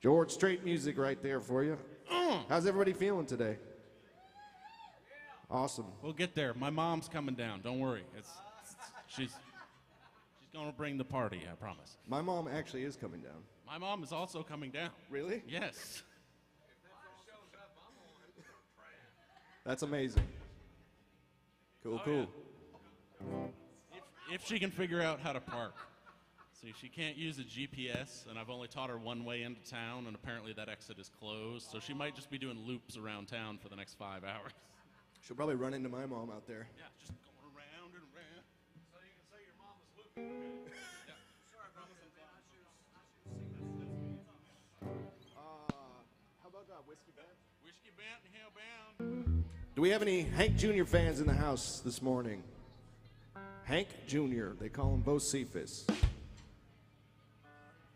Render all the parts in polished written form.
George Strait music right there for you. How's everybody feeling today? Awesome. We'll get there. My mom's coming down. Don't worry. She's going to bring the party, I promise. My mom actually is coming down. My mom is also coming down. Really? Yes. That's amazing. Cool, cool. Yeah. If she can figure out how to park. See, she can't use a GPS, and I've only taught her one way into town, and apparently that exit is closed, so she might just be doing loops around town for the next 5 hours. She'll probably run into my mom out there. Yeah, just going around and around. So you can say your mom was looping. Yeah. Sure, I promise I'm How about Whiskey Band? Whiskey Band and Hellbound. Do we have any Hank Jr. fans in the house this morning? Hank Jr., they call him Bocephus.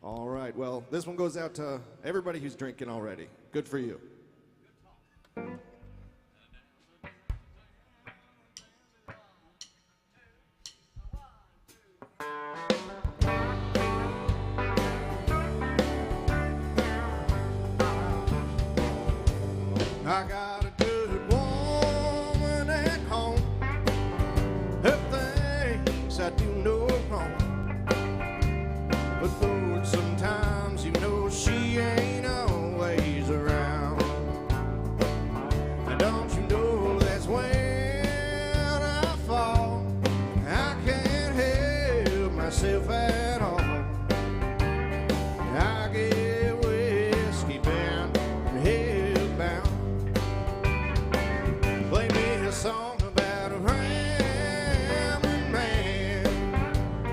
All right, well, this one goes out to everybody who's drinking already. Good for you. I got a good woman at home. Her things I do no wrong. But Lord, sometimes you know she ain't always around. And don't you know that's when I fall? I can't help myself at all. I get whiskey bound and hellbound. Play me a song about a rambling man.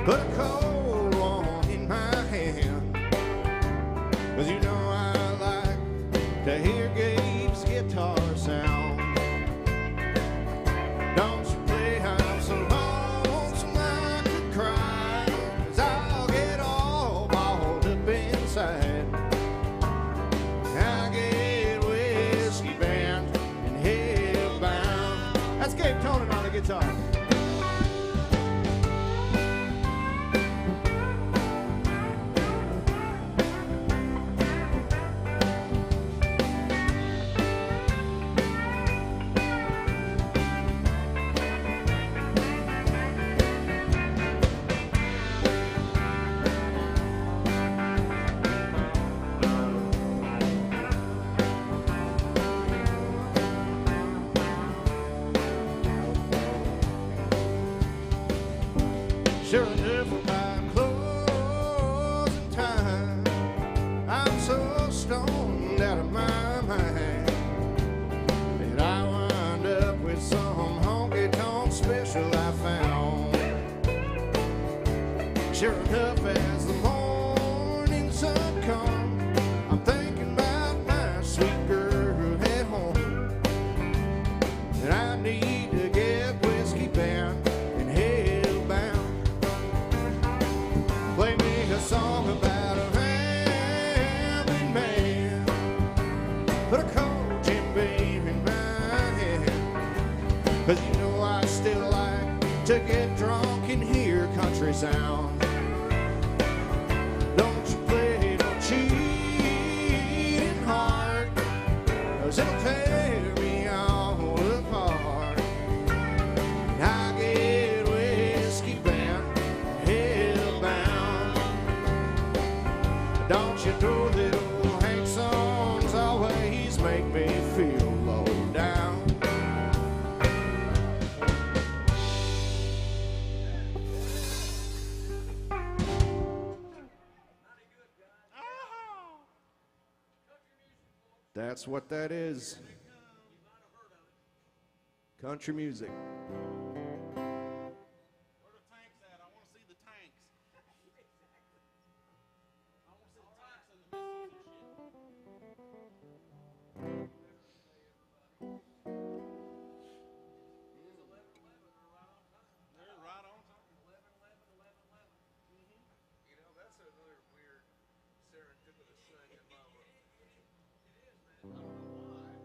Put a cold one in my hand. 'Cause you know I like to hear Gabe's guitar sound. Don't you play I'm so lonesome I could cry. 'Cause I'll get all balled up inside. I get whiskey bound and hellbound. That's Gabe Tonin on the guitar. Sure enough, about closing time, I'm so stoned out of my mind that I wind up with some honky-tonk special I found. Sure enough, as the morning sun comes, I'm thinking about my sweet girl at home. And I need to get whiskey bound and hellbound. Play me a song about a rambling man. Put a cold Jim Beam in my hand. 'Cause you know I still like to get drunk and hear country sound. Don't you play no cheating heart, 'cause it'll tear me all apart. I get whiskey bound, hellbound. Don't you know that old Hank songs always make me feel low down? That's what that is. Country music. Where the tanks at? I want to see the tanks. I want to see the tanks and the missiles and shit. They're right on time. You know, that's another weird serendipitous thing in my world. I don't know why.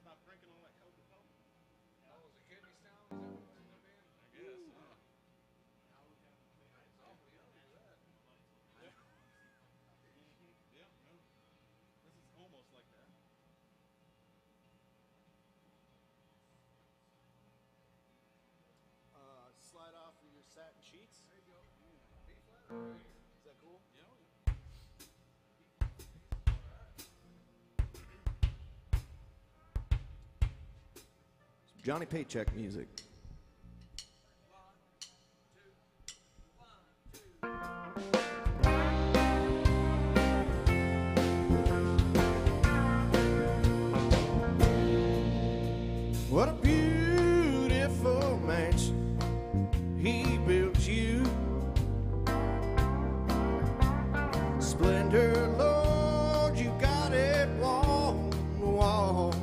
stop drinking all that Coca-Cola. Oh, was it Kidney Stone? Is that what was in the band? I guess. It's awful young for that. Yeah, no. This is almost like that. Slide off of your satin sheets. There you go. B flat or A? Is that cool? Yeah, oh, yeah. Johnny Paycheck music. What a beautiful mansion he built you. Splendor, Lord, you got it wall to wall.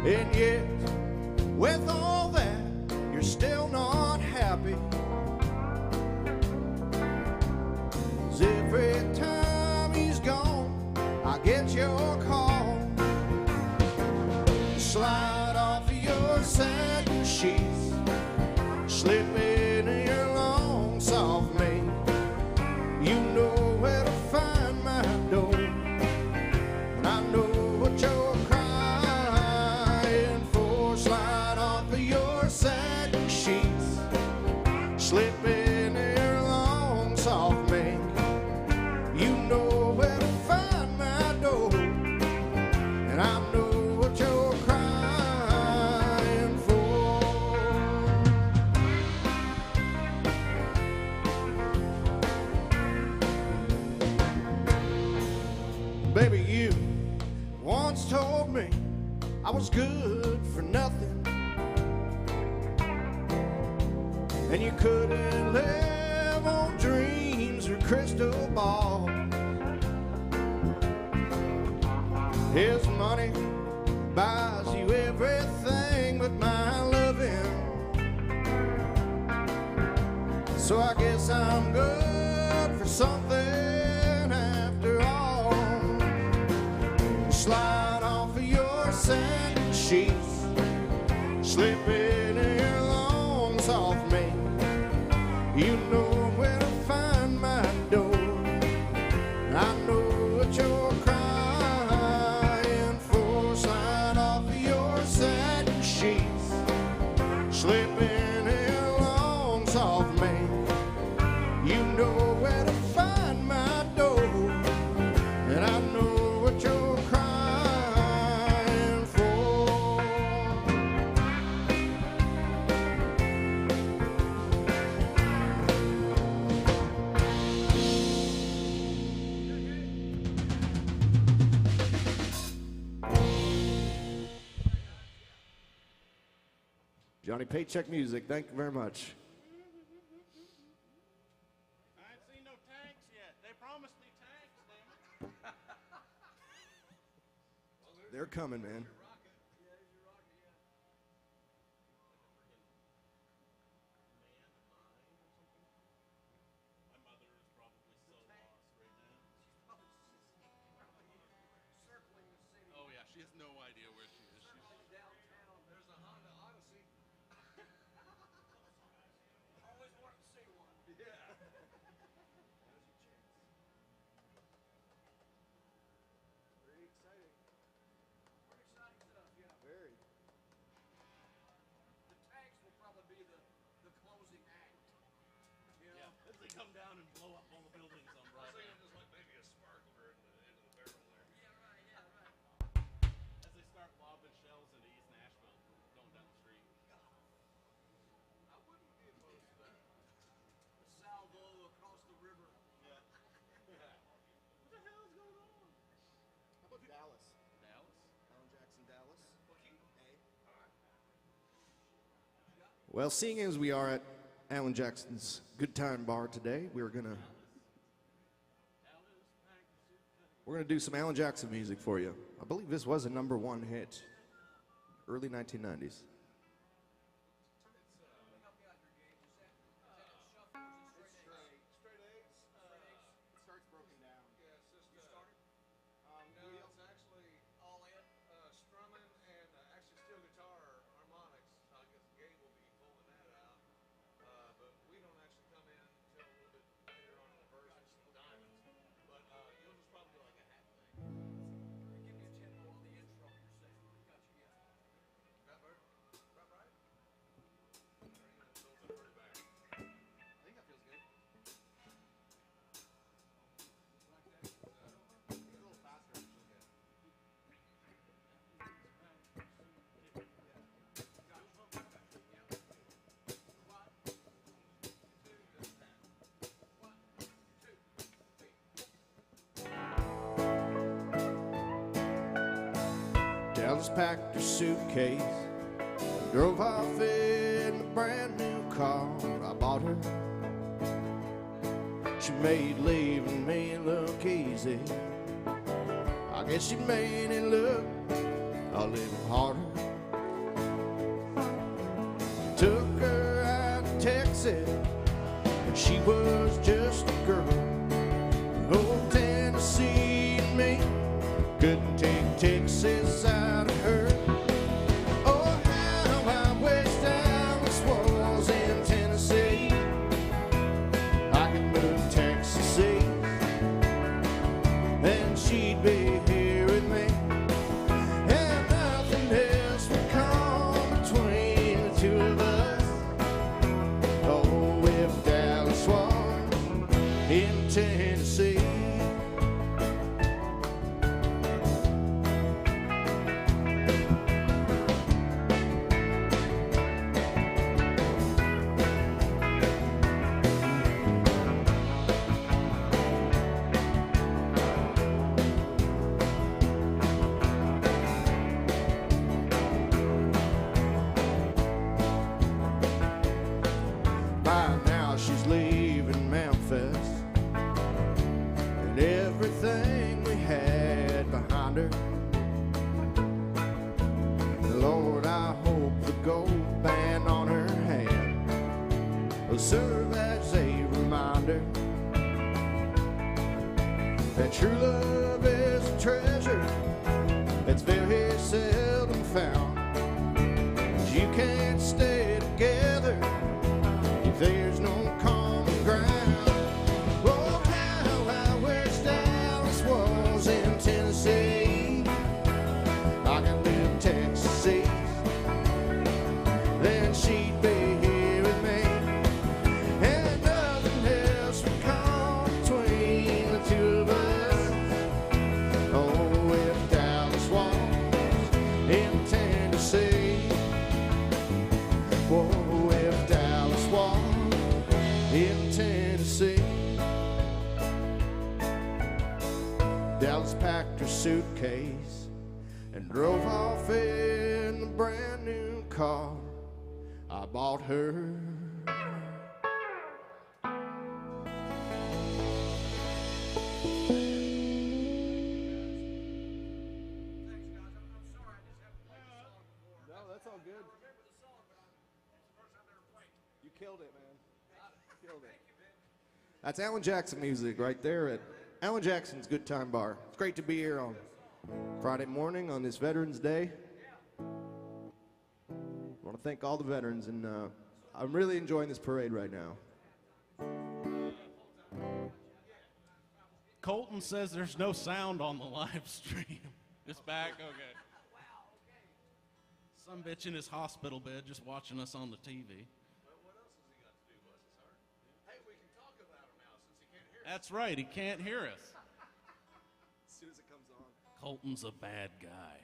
And yet, with all that, you're still not happy. 'Cause every time he's gone, I get your call. Slide off your satin sheets, slip into your long soft mane. You know where to find my door, and I know what you're crying for. Slide off your satin sheets, slip into your long soft mane. You know where to find my door, and I know what you're crying for. Baby, you once told me I was good for nothing, and you couldn't live on dreams or crystal ball. His money buys you everything but my loving, so I guess I'm good for something after all. Slide off of your satin sheets, slip into your long soft mane. You know where to find my door, I know what you're crying for. Slide off of your satin sheets, slip into your long soft mane. You know where to find my door, and I know what you're crying for. Johnny Paycheck music, thank you very much. I ain't seen no tanks yet. They promised me tanks, damn it. They're coming, man. My mother is probably so lost right now. Circling the city. Oh yeah, she has no idea where she is. She's Downtown, there's a Honda Odyssey. Always wanted to see one. Yeah. Very exciting. Pretty exciting stuff, yeah. Very. The tanks will probably be the closing act. You know? yeah. As they come down and blow up all the buildings on I was Broadway. thinking just like maybe a sparkler in the end of the barrel there. Yeah, right. As they start lobbing shells into East Nashville from going down the street. I wouldn't be opposed to that. A salvo across the river. Yeah. What the hell is going on? How about Dallas? Dallas? Alan Jackson, Dallas. Well, keep them. A. All right. Well, seeing as we are at Alan Jackson's Good Time Bar today, we're gonna do some Alan Jackson music for you. I believe this was a #1 hit, early 1990s. Help me out here, Gage. Is that shuffle or is it straight A's? Straight A's. It starts broken down. Yeah, it's just You started? no, it's actually Dallas packed her suitcase, drove off in a brand new car I bought her. She made leaving me look easy. I guess she made it look a little harder. Took her out to Texas, and she was just a girl. Oh, Tennessee and me couldn't take Texas out of her. Oh, how I wish Dallas was in Tennessee. I could move to Texas East, and she'd be here with me, and nothing else would come between the two of us. Oh, if Dallas was in Tennessee. By now she's leaving Memphis, and everything we had behind her. Lord, I hope the gold band on her hand will serve as a reminder that true love is a treasure that's very seldom found. You can't stay together if there's no common ground. Oh, how I wish Dallas was in Tennessee. I could live in Texas East, then she'd be here with me, and nothing else would come between the two of us. Oh, if Dallas was in Tennessee. Whoa, if Dallas was in Tennessee. Dallas packed her suitcase and drove off in a brand new car I bought her. Thanks, guys. I'm sorry I just haven't played the song before. No, that's all good. I remember the song, but it's the first time I ever played it. You killed it, man. Killed it. That's Alan Jackson music right there at Alan Jackson's Good Time Bar. It's great to be here on Friday morning on this Veterans Day. I want to thank all the veterans, and I'm really enjoying this parade right now. Colton says there's no sound on the live stream. It's back? Okay. Some bitch in his hospital bed just watching us on the TV. Hey, we can talk about him now since he can't hear us. That's right, he can't hear us. As soon as it comes on. Colton's a bad guy.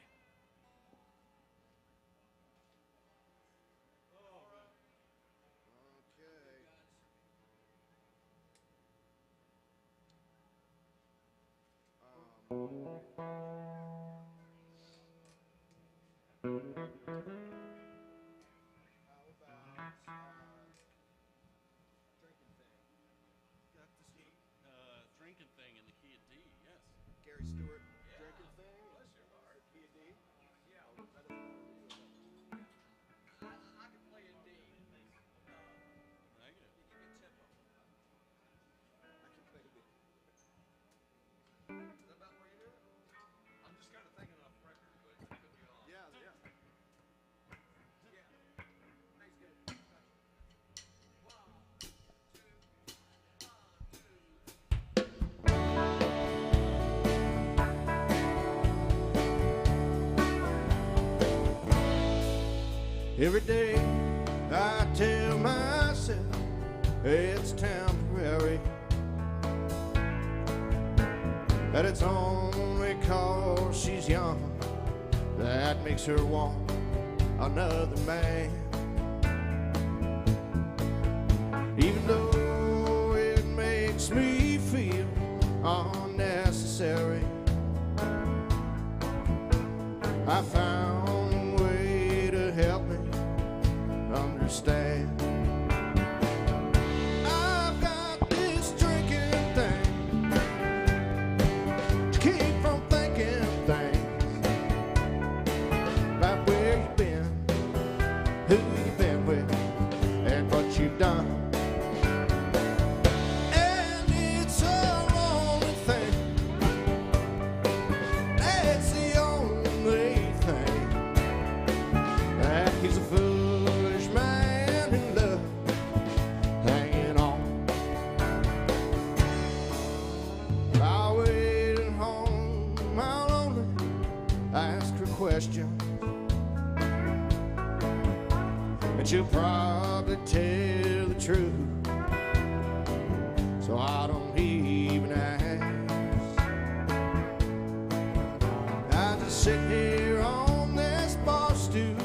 Okay. Drinking thing in the key of D, yes. Gary Stewart, drinking thing. Bless your heart. Key of D. I can play in D. Negative. Give me a tempo. I can play the D. Is that about where you do it? I'm just kind of thinking off record, but it could be off. Yeah, yeah. Yeah. Thanks, good. One, two, Every day I tell myself it's temporary, that it's only 'cause she's young that makes her want another man. Even though it makes me feel unnecessary, I I found a way to help me understand. I've got this drinking thing to keep from thinking things about where you've been, who you've been with, and what you've done. And it's a lonely thing. That's the only thing that keeps a foolish man in love hanging on. I wait at home, how lonely, I ask her questions, and she'll probably tell the truth, so I don't even ask. I just sit here on this bar stool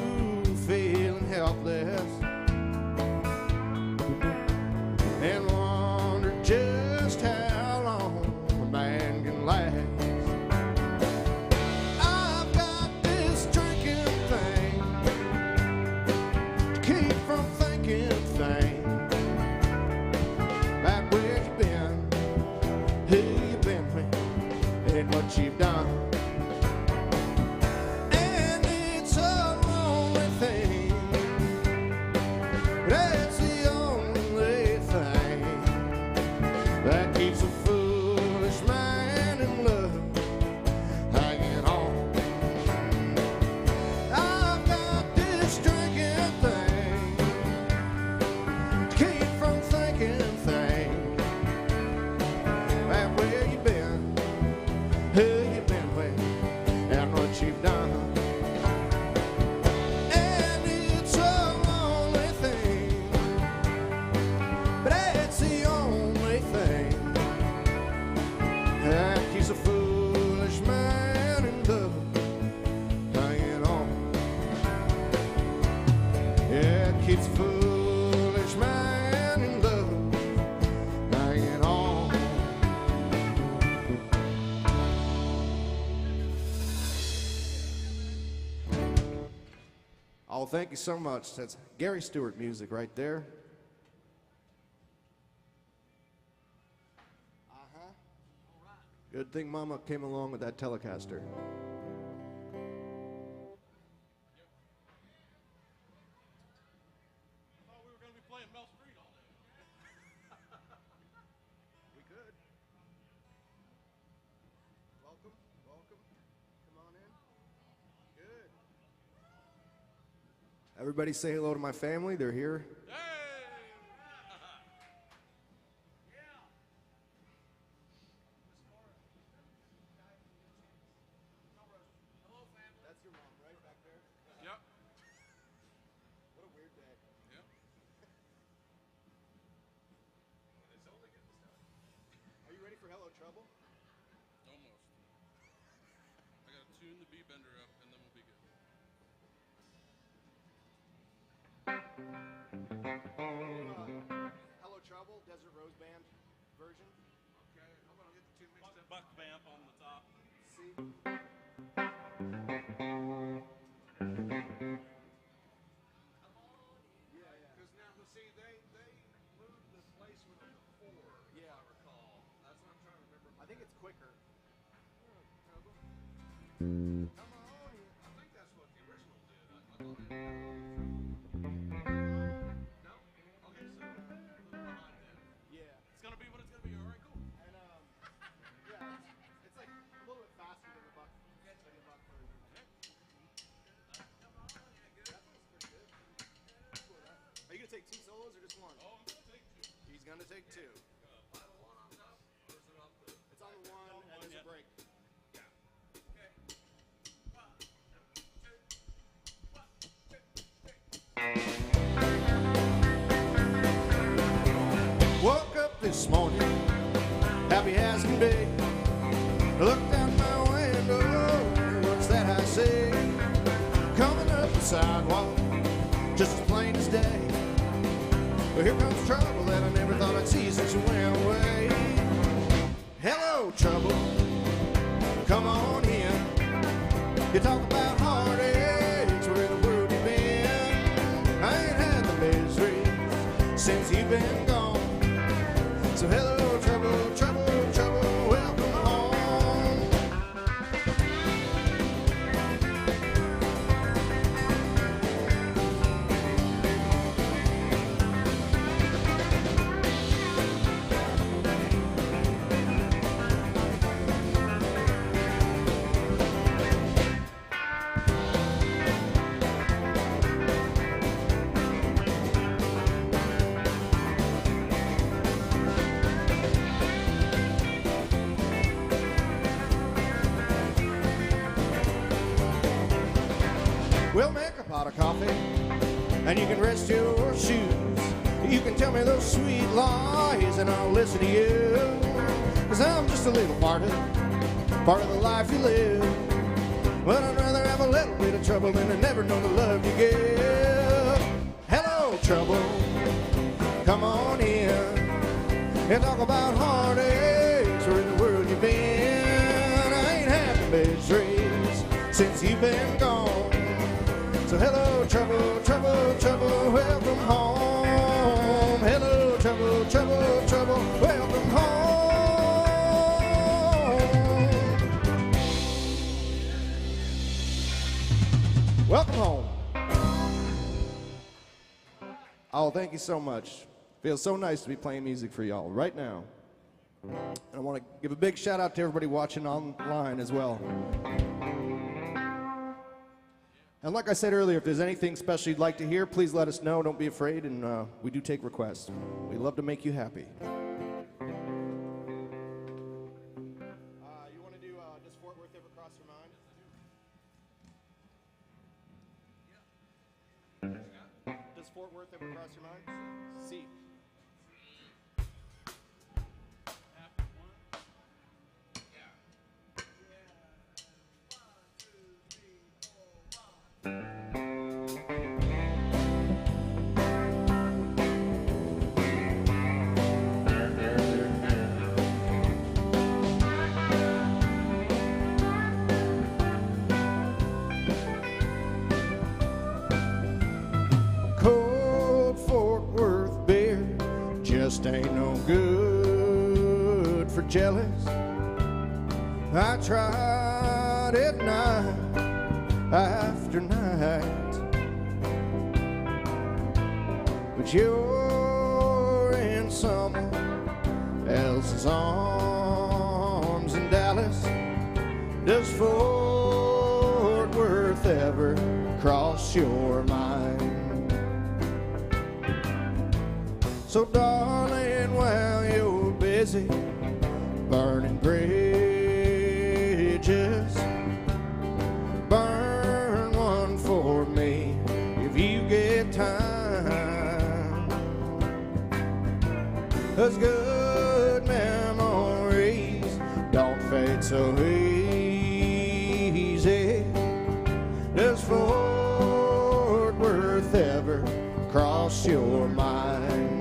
feeling helpless and wonder just how long a man can last. I've got this drinking thing to keep from thinking things about where you've been, who you've been with, and what you've done. And it's a lonely thing, but that's the only thing that keeps a foolish man in love hanging on. I've got this drinking thing to keep from thinking things about where you've been, who you've been with, and what you've done. And it's a lonely thing, but that's the only thing that keeps a foolish man in love hanging on. Yeah, it keeps a foolish man in love hanging on. Oh, thank you so much. That's Gary Stewart music right there. Good thing Mama came along with that Telecaster. I thought we were going to be playing Mel Street all day. We could. Welcome, welcome. Come on in. Good. Everybody say hello to my family. They're here. Hey! That's your mom, right back there? Yep. What a weird day. Yep. Are you ready for Hello Trouble? Almost. I got to tune the B bender up and then we'll be good. Hello Trouble, Desert Rose Band version. Okay, I'm gonna get the two mixed up. Buck vamp on the top. See? Because now, see, they moved the place with the four, if I recall. That's what I'm trying to remember. I think it's quicker. Come on, I think that's what the original did. I thought it no? Okay, so a little behind then. Yeah. It's going to be what it's going to be. All right, cool. And yeah, it's like a little bit faster than the Buck version. Are you gonna take two solos or just one? Oh, I'm going to take two. He's gonna take two. Final one on top, or is it off the? It's on the one and there's a break. Okay. Woke up this morning, happy as can be. Looked out my window, what's that I see? Coming up the sidewalk, just as plain as day. But here comes trouble that I never thought I'd see since you went away. Hello, trouble, come on in. You talk about hard been gone. So hello, trouble, trouble, trouble, welcome home. We'll make a pot of coffee, and you can rest your shoes. You can tell me those sweet lies, and I'll listen to you. 'Cause I'm just a little part of the life you live. But I'd rather have a little bit of trouble than to never know the love you give. Hello, trouble, come on in and talk about heartaches. Where in the world you been? I ain't had the best race since you've been gone. So hello, trouble, trouble, trouble, welcome home. Hello, trouble, trouble, trouble, welcome home. Welcome home. Oh, thank you so much. Feels so nice to be playing music for y'all right now. And I want to give a big shout out to everybody watching online as well. And like I said earlier, if there's anything special you'd like to hear, please let us know. Don't be afraid, and we do take requests. We love to make you happy. You want to do Does Fort Worth Ever Cross Your Mind? Does Fort Worth ever cross your mind? See. Cold Fort Worth beer just ain't no good for jealous. I tried it night after night, but you're in someone else's arms in Dallas. Does Fort Worth ever cross your mind? So darling, while you're busy burning bridges, burn one for me if you get time. 'Cause good memories don't fade so easy. Does Fort Worth ever cross your mind?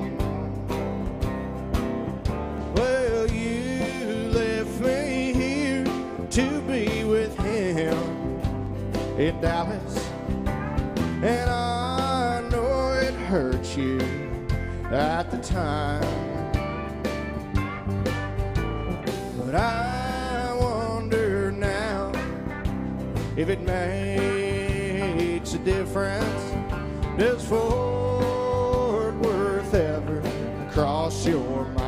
Well, you left me here to be with him in Dallas, and I know it hurt you at the time, but I wonder now if it makes a difference. Does Fort Worth ever cross your mind?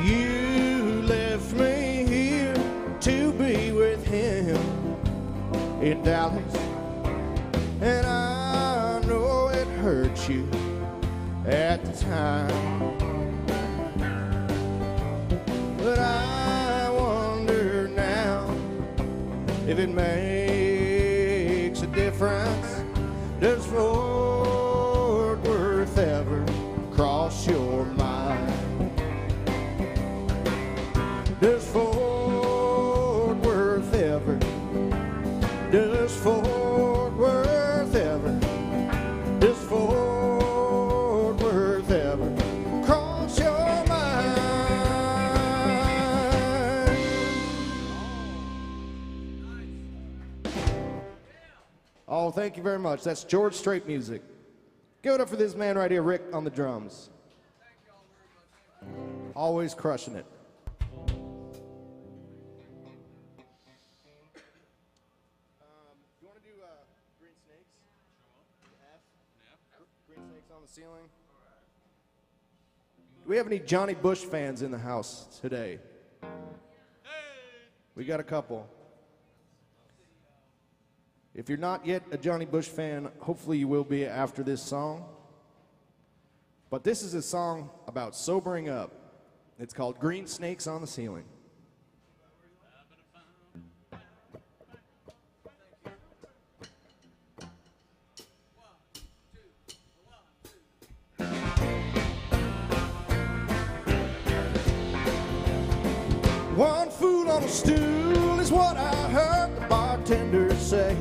You left me here to be with him in Dallas, and I know it hurt you at the time, but I wonder now if it makes a difference. Does Fort Worth ever cross your mind? Does Fort Worth ever? Does Fort Worth ever thank you very much. That's George Strait Music. Give it up for this man right here, Rick, on the drums. Always crushing it. You want to do Green Snakes? F? Yeah. Green Snakes on the Ceiling? Do we have any Johnny Bush fans in the house today? We got a couple. If you're not yet a Johnny Bush fan, hopefully you will be after this song. But this is a song about sobering up. It's called Green Snakes on the Ceiling. One fool on a stool is what I heard the bartender say.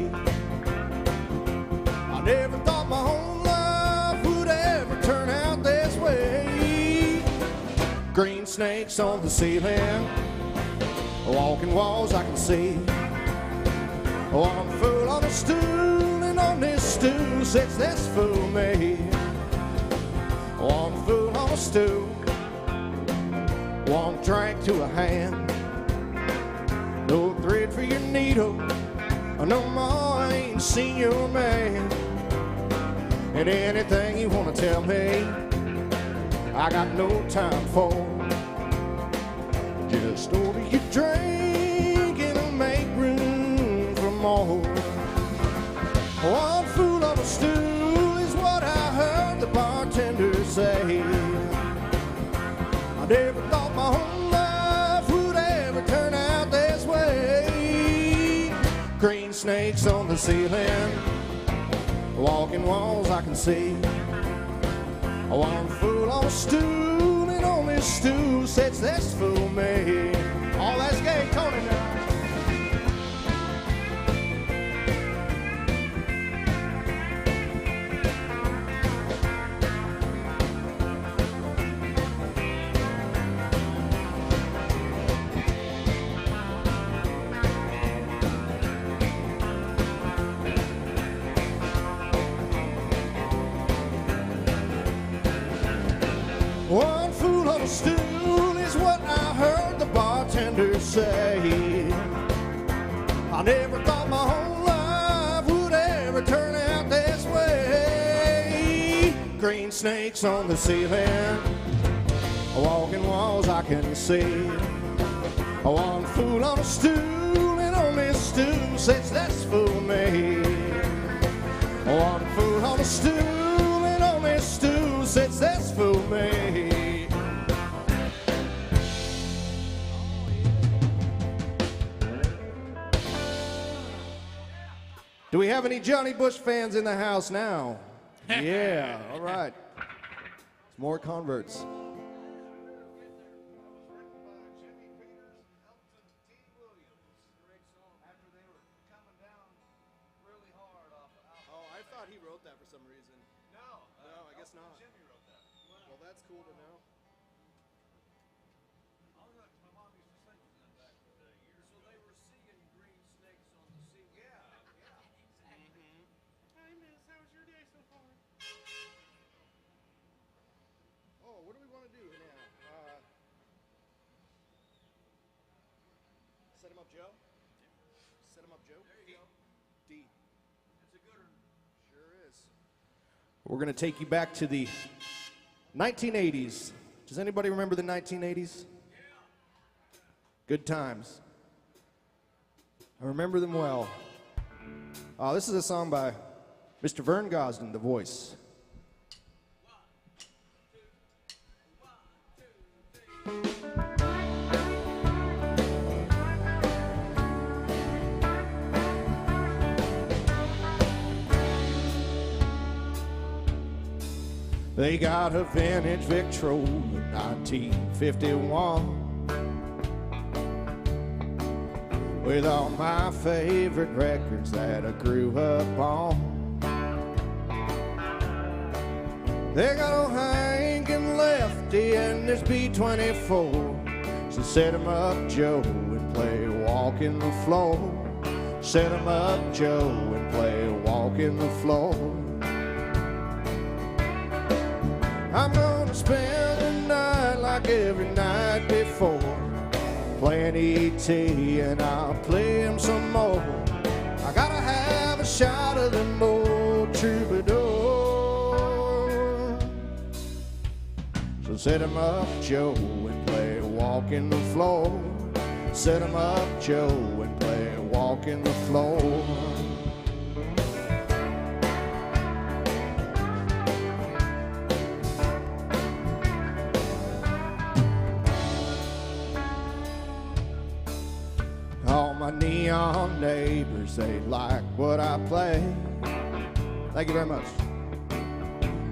I never thought my whole life would ever turn out this way. Green snakes on the ceiling, walking walls I can see. One fool on a stool, and on this stool sits this fool me. One fool on a stool, one drink to a hand. No thread for your needle, no more, I ain't seen your man. And anything you wanna tell me, I got no time for. Just order your drink and I'll make room for more. One fool on a stool is what I heard the bartender say. I never thought my whole life would ever turn out this way. Green snakes on the ceiling, walking walls I can see. One fool on a stool, and on this stool sits this fool me. Oh, that's gay, Tony now. One fool on a stool is what I heard the bartender say. I never thought my whole life would ever turn out this way. Green snakes on the ceiling, walking walls I can see. One fool on a stool, and on this stool sits this fool me. One fool on a stool, and on this stool sits this fool me. Do we have any Johnny Bush fans in the house now? Yeah, all right. Some more converts. Oh, I thought he wrote that for some reason. No, I guess not. Jimmy wrote that. Well, that's cool to know. My mom used to sing that back in the years. So they were seeing green snakes on the sea. Yeah. Exactly. Hi, miss. How was your day so far? Oh, what do we want to do now? Set him up, Joe? Set him up, Joe? There you go. D. It's a good one. Sure is. We're going to take you back to the 1980s. Does anybody remember the 1980s? Good times. I remember them well. This is a song by Mr. Vern Gosdin, the voice. They got a vintage Victrola 1951 with all my favorite records that I grew up on. They got old Hank and Lefty and there's B-24. So set 'em up, Joe, and play Walking the Floor. Set 'em up, Joe, and play walking the floor. I'm gonna spend the night like every night before, playing E.T. and I'll play him some more. I gotta have a shot of them old troubadours. So set 'em up, Joe, and play walking the floor. Set 'em up, Joe, and play walking the floor. All my neon neighbors, they like what I play. Thank you very much.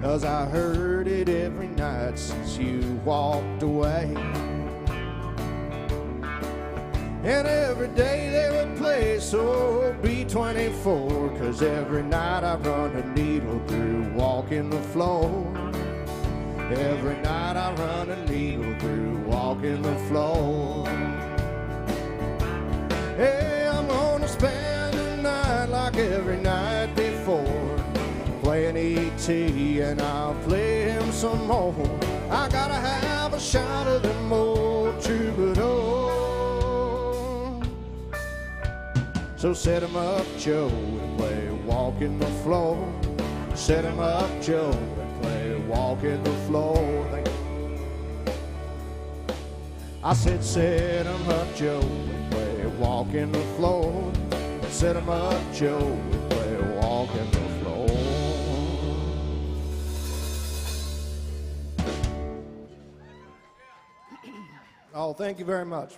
'Cause I heard it every night since you walked away. And every day they would play so B-24, 'cause every night I run a needle through walking the floor. Every night I run a needle through walking the floor. Hey, I'm gonna spend the night like every night before, playing E.T. and I'll play him some more. I gotta have a shot of them old troubadours. So set 'em up, Joe, and play walking the floor. Set 'em up, Joe, and play walking the floor. Thank you. I said set 'em up, Joe, and play walking the floor. Set 'em up, Joe, and play walking the floor. Oh, thank you very much.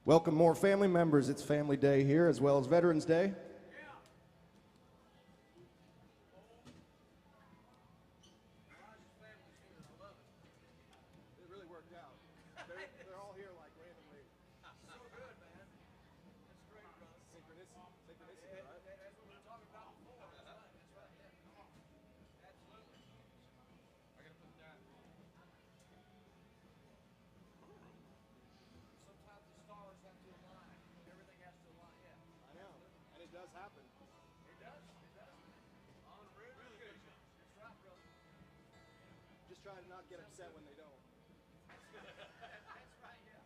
Welcome more family members. It's Family Day here as well as Veterans Day. It really worked out. They're all here like randomly. So good, man. That's great, bro. Synchronicity, right? That's what we were talking about before. That's right. Yeah. Absolutely. I gotta put that. Sometimes the stars have to align. Everything has to align. Yeah. I know, and it does happen. It does. On rare occasions. That's right, bro. Just try to not get upset when they don't. That's right, yeah.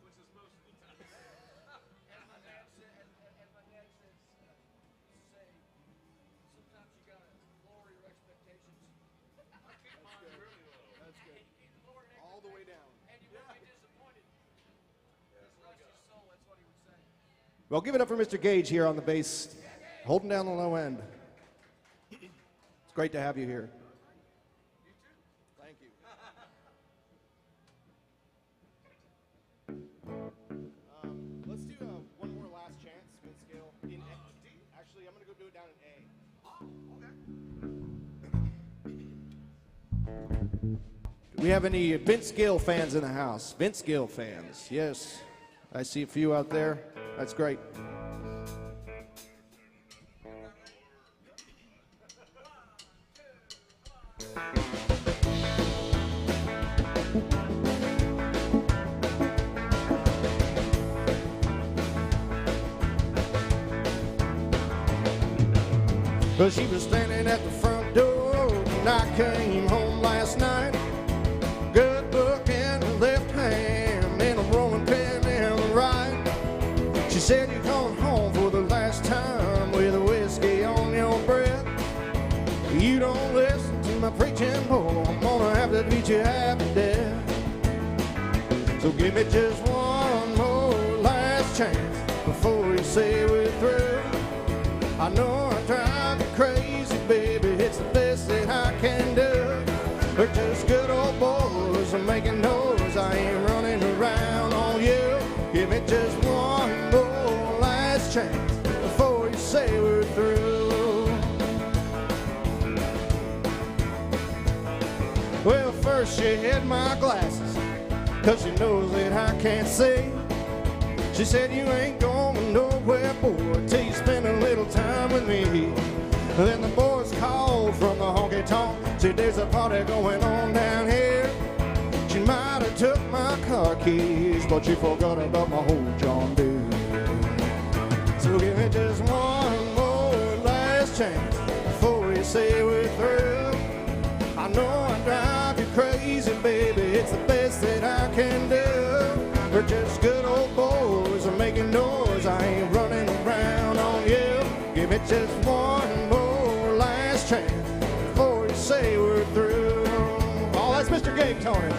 Which is most of the time. As my dad says, say, sometimes you gotta lower your expectations. I keep mine really low. That's good. All the way down. And you won't be disappointed. Just lost his soul, that's what he would say. Well, give it up for Mr. Gage here on the bass, holding down the low end. It's great to have you here. Thank you. Let's do one more last chance, mid scale in A. Actually, I'm gonna go do it down in A. Do we have any Vince Gill fans in the house? Vince Gill fans, yes. I see a few out there. That's great. Well, she was standing at the front door when I came home last night. Good book in the left hand and a rolling pin in the right. She said, "You're going home for the last time with a whiskey on your breath. You don't listen to my preaching, boy, I'm gonna have to beat you half to death. So give me just one more last chance before you say we're through. I know I drive you crazy, baby, it's the best that I can do. We're just good old boys and making noise, I ain't running around on you. Give me just one more last chance before you say we're through. Well, first she hid my glasses, 'cause she knows that I can't see. She said, "You ain't going nowhere, boy, till you spend a little time with me." Then the boys called from the honky-tonk, said, "There's a party going on down here." She might have took my car keys, but you forgot about my whole John Deere. So give me just one more last chance before you say we're through. I know I drive you crazy, baby, it's the best that I can do. We're just good old boys are making noise, I ain't running around on you. Give me just one more last chance before you say we're through. Oh, that's Mr. Gabe Tony.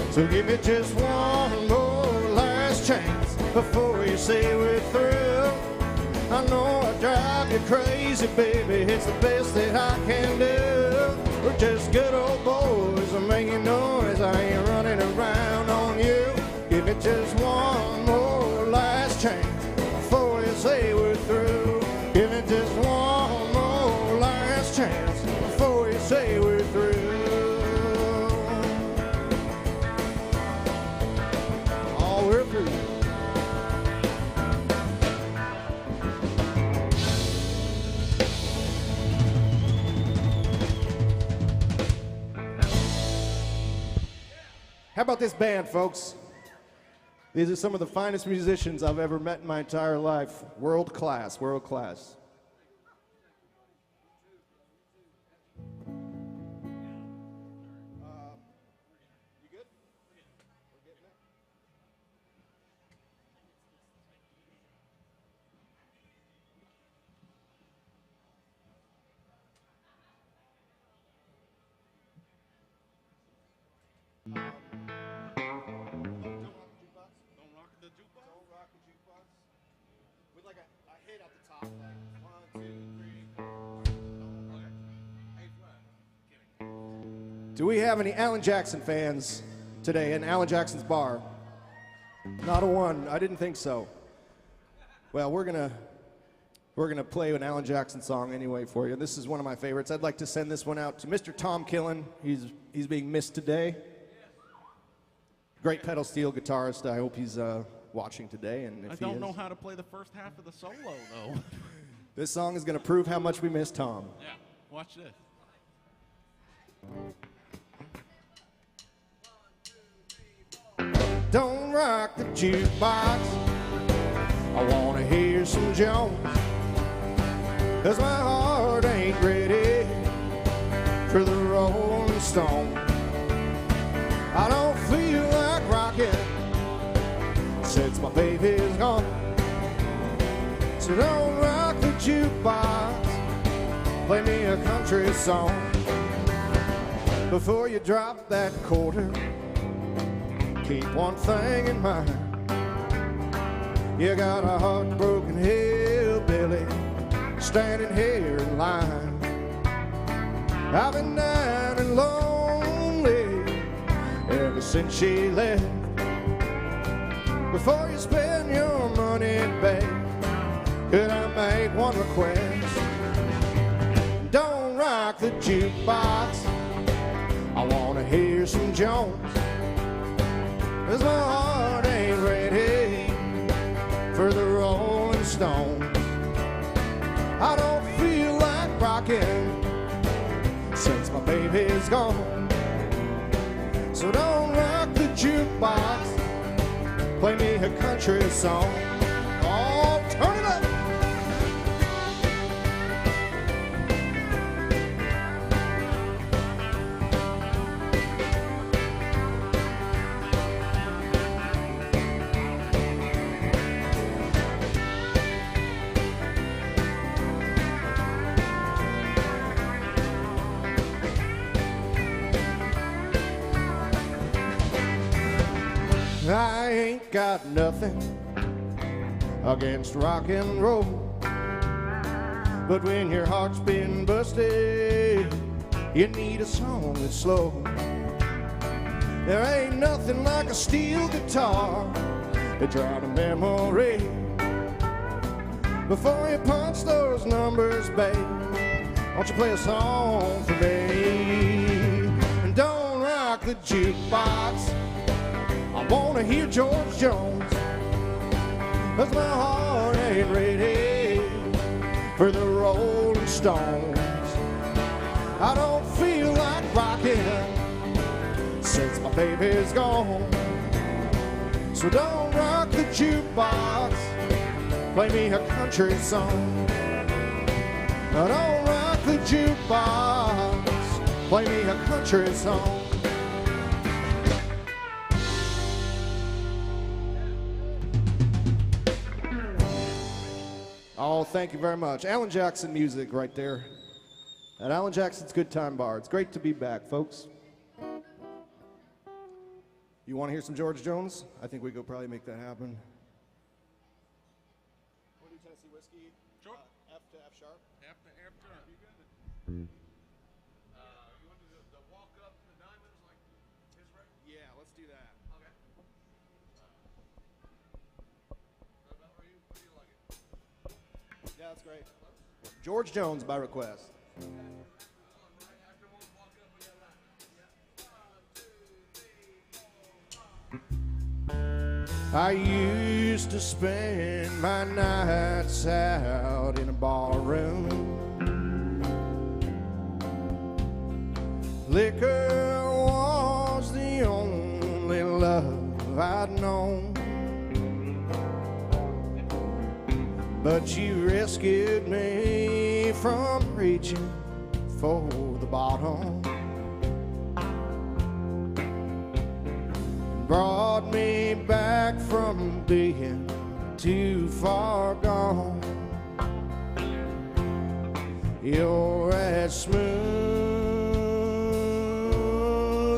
So give me just one more last chance before you say we're through. I know I drive you crazy, baby, it's the best that I can do. We're just good old boys, I'm making noise, I ain't running around on you. Give me just one more last chance before you say we're through. Give me just one more last chance before you say we're through. We're through. How about this band, folks? These are some of the finest musicians I've ever met in my entire life. World class, world class. Do we have any Alan Jackson fans today in Alan Jackson's bar? Not a one. I didn't think so. Well, we're gonna play an Alan Jackson song anyway for you. This is one of my favorites. I'd like to send this one out to Mr. Tom Killen. He's being missed today. Great pedal steel guitarist. I hope he's watching today. And if I don't know how to play the first half of the solo though. This song is gonna prove how much we miss Tom. Yeah, watch this. Don't rock the jukebox, I wanna hear some Jones, 'cause my heart ain't ready for the Rolling Stone. I don't feel like rocking since my baby's gone. So don't rock the jukebox, play me a country song. Before you drop that quarter, keep one thing in mind. You got a heartbroken hillbilly standing here in line. I've been down and lonely ever since she left. Before you spend your money, babe, could I make one request? Don't rock the jukebox, I wanna hear some Jones, 'cause my heart ain't ready for the Rolling Stone. I don't feel like rocking since my baby's gone. So don't rock the jukebox, play me a country song. Oh, turn it up! I ain't got nothing against rock and roll, but when your heart's been busted, you need a song that's slow. There ain't nothing like a steel guitar to drown a memory. Before you punch those numbers, babe, Won't you play a song for me? And don't rock the jukebox. I wanna hear George Jones, 'cause my heart ain't ready for the Rolling Stones. I don't feel like rocking since my baby's gone. So don't rock the jukebox, play me a country song. Now don't rock the jukebox, play me a country song. Oh, thank you very much. Alan Jackson music right there at Alan Jackson's Good Time Bar. It's great to be back, folks. You want to hear some George Jones? I think we could probably make that happen. Want to do Tennessee Whiskey? Sure. F to F sharp? F to F turn. You got it. You want to do the walk up the diamonds like his record? Yeah, let's do that. Okay. What do you like it? Yeah, that's great. George Jones by request. I used to spend my nights out in a barroom. Liquor was the only love I'd known. But you rescued me from reaching for the bottom. Brought me back from being too far gone. You're as smooth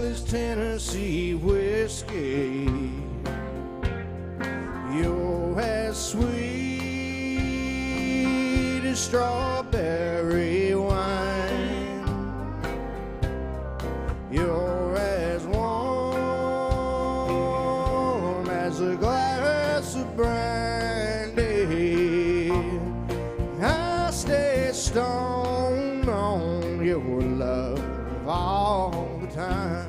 as Tennessee whiskey. You're as sweet as strawberry wine. You're as warm as a glass of brandy. I stay stoned on your love all the time.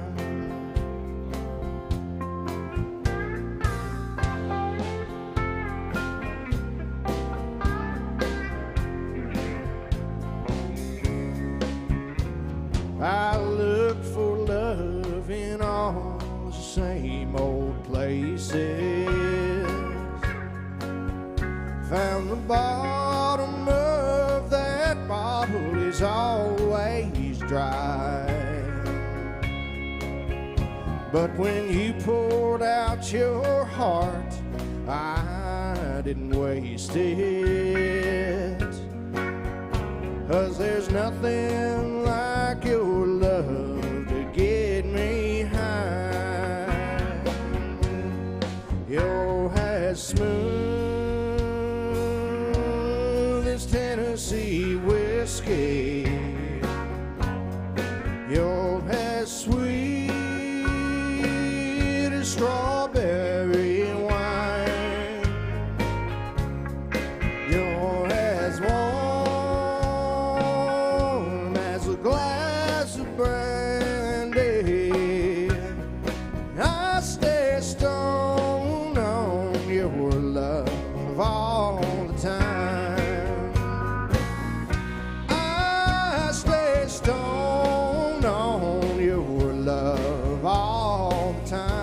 I look for love in all the same old places. Found the bottom of that bottle is always dry. But when you poured out your heart, I didn't waste it. 'Cause there's nothing like your love to get me high. You're as smooth as Tennessee whiskey. You're as sweet as strawberry wine. You're as warm as a glass of brandy. I stay stoned on your love all the time. I stay stoned on your love all the time.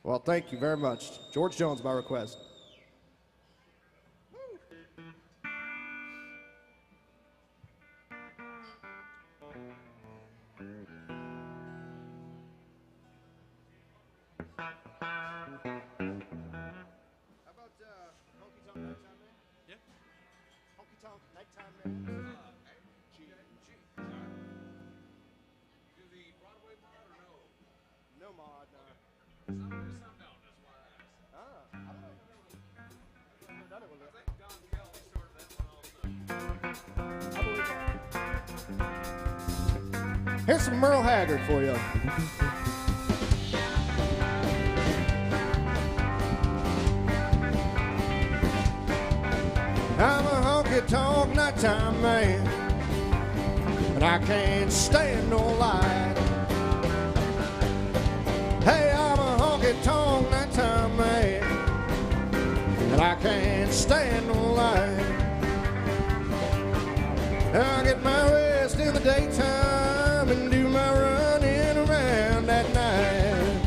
Well, thank you very much. George Jones by request. How about Honky Tonk Nighttime Man? Yeah. Honky Tonk Nighttime Man? G. Do the Broadway part or no? No mod, no. Some do, some don't. That's why I asked. I don't know. I've never done it with I it. think Don Kelly started that one also. I believe that. Here's some Merle Haggard for you. I'm a honky-tonk nighttime man, and I can't stand no light. Hey, I'm a honky-tonk nighttime man, and I can't stand no light. I get my rest in the daytime and do my running around at night.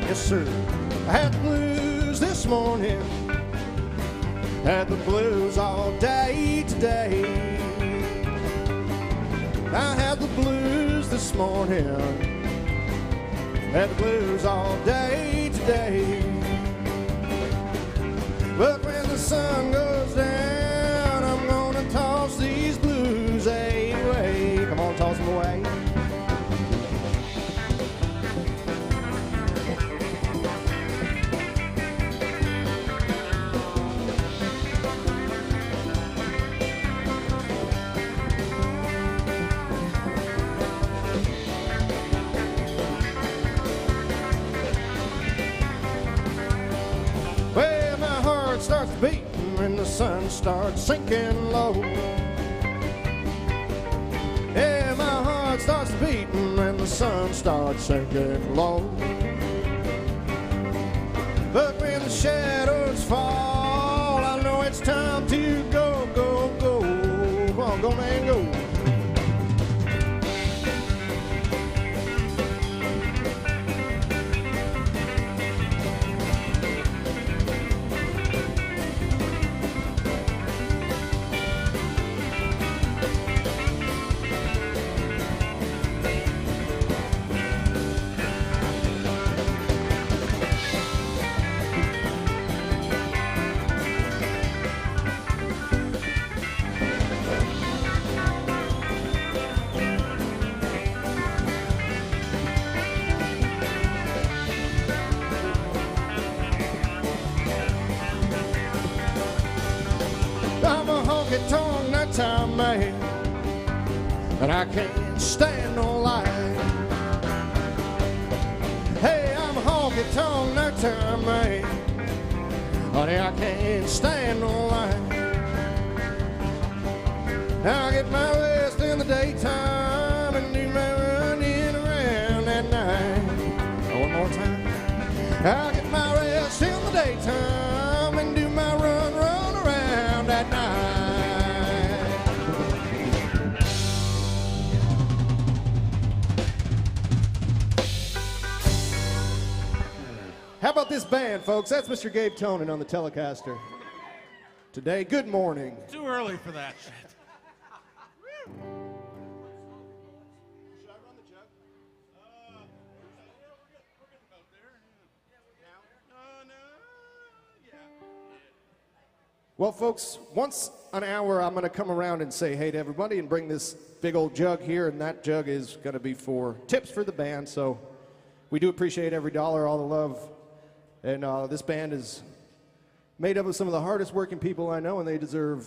Yes, sir. I had the blues this morning. Had the blues all day today. I had the blues this morning. Had the blues all day today. But when the sun goes down, I'm gonna toss these blues away. Come on, toss them away. Starts beating when the sun starts sinking low. Yeah, my heart starts beating when the sun starts sinking low. But when the shadows fall, I know it's time to go, go, go. Come on, go, man, go. Honky-tonk nighttime man, and I can't stand no light. Hey, I'm a honky-tonk nighttime man, honey, I can't stand no light. I get my rest in the daytime and do my running around at night. One more time. I get my rest in the daytime and do my run around at night. How about this band, folks? That's Mr. Gabe Tonin on the Telecaster. Today, good morning. Too early for that shit. Should I run the jug? We're getting about there. Yeah. Well, folks, once an hour, I'm going to come around and say hey to everybody and bring this big old jug here, and that jug is going to be for tips for the band. So we do appreciate every dollar, all the love. And this band is made up of some of the hardest working people I know, and they deserve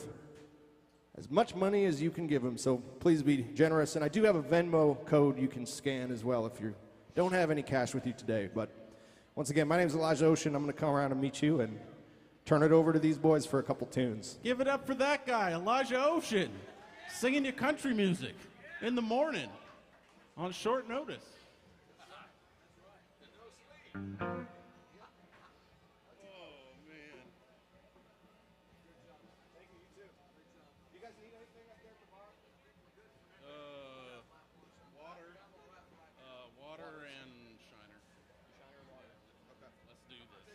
as much money as you can give them. So please be generous. And I do have a Venmo code you can scan as well if you don't have any cash with you today. But once again, my name is Elijah Ocean. I'm going to come around and meet you and turn it over to these boys for a couple tunes. Give it up for that guy, Elijah Ocean, singing your country music in the morning on short notice. Water and Shiner. Let's do this.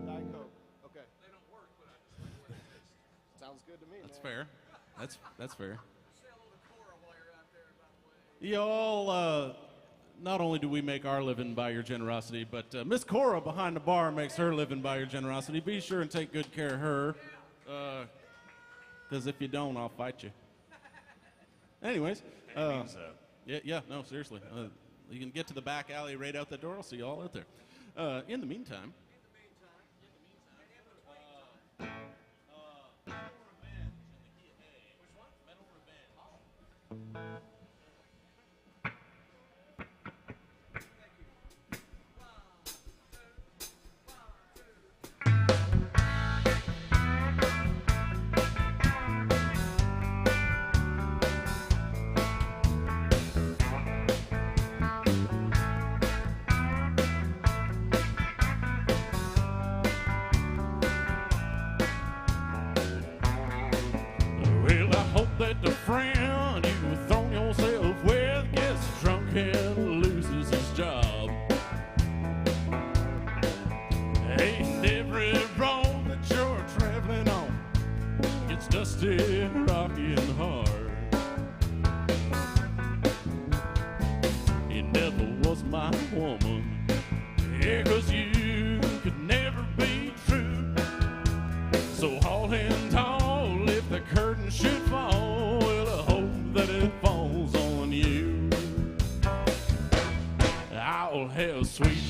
Diet Coke. Okay. They don't work, but sounds good to me. That's fair. That's fair. Y'all, not only do we make our living by your generosity, but Miss Cora behind the bar makes her living by your generosity. Be sure and take good care of her, because if you don't, I'll fight you. Anyways. Yeah, no, seriously. You can get to the back alley right out the door. I'll see you all out there. In the meantime. Mental Revenge in the key of A. Which one? Mental Revenge. friend you've thrown yourself with gets drunk and loses his job. Ain't every road that you're traveling on gets dusty, rocky, and hard. It never was my woman, yeah, 'cause you could never be true. So haul and tall, if the curtain should fall, well, I hope that it falls on you. I'll have sweet,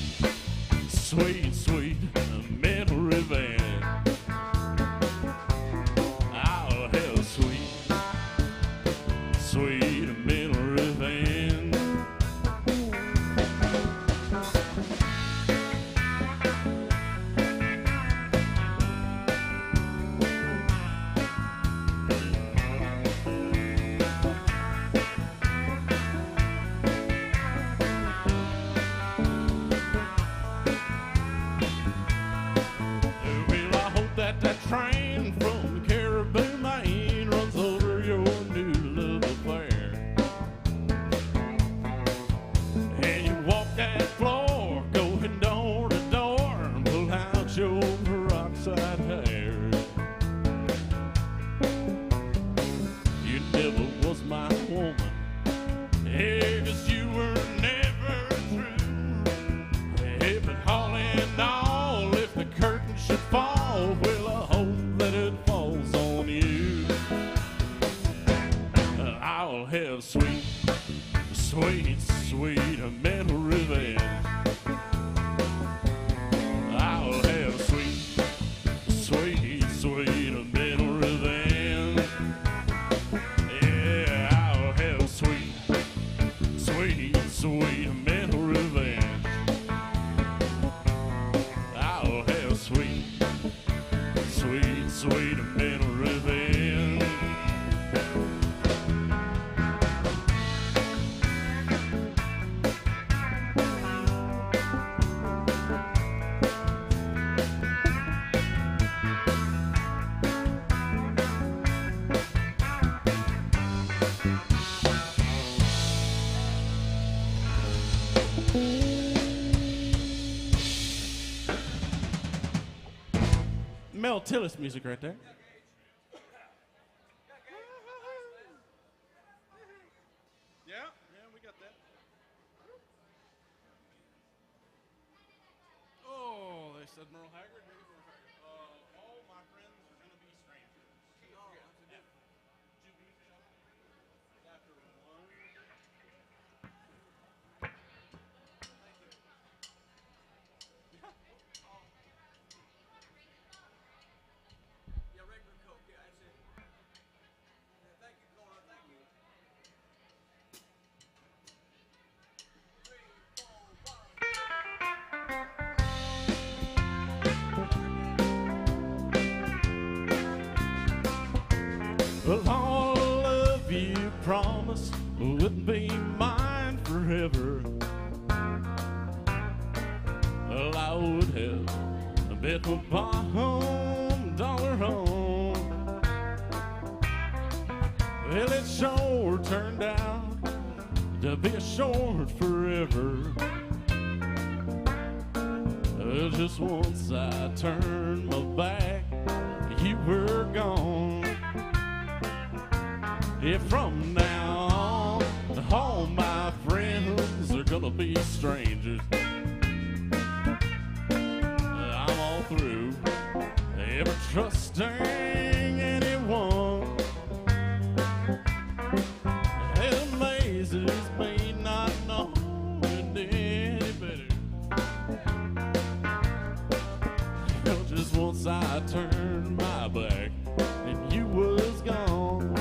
sweet, sweet mental revenge. I'll have sweet, sweet mental revenge. That train from Caribou, Maine runs over your new love affair. And you walk that floor, going door to door, and pull out your peroxide hair. You never was my woman, yeah, 'cause you were never true. Hey, but all in all, if the curtain should fall, well, I hope that it falls on you. I'll have sweet, sweet, sweet mental revenge. I'll have sweet, sweet, sweet mental revenge. Yeah, I'll have sweet, sweet, sweet mental revenge. I'll have sweet, sweet, sweet mental revenge. Mel Tillis music right there. Yeah, we got that. Oh, they said Merle Haggard. All my friends are gonna be strangers. After one. Yeah, regular Coke. Yeah, that's it. Yeah, thank you, Cora. Thank you. 3, 4, 1. Well, all the love you promised would be mine forever. Well, I would have bet my bottom dollar home. Well, it sure turned out to be a short forever. Just once I turned my back, you were gone. Yeah, from now on, all my friends are gonna be strangers. I'm all through ever trusting anyone. It amazes me not knowing any better. Just once I turned my back and you was gone.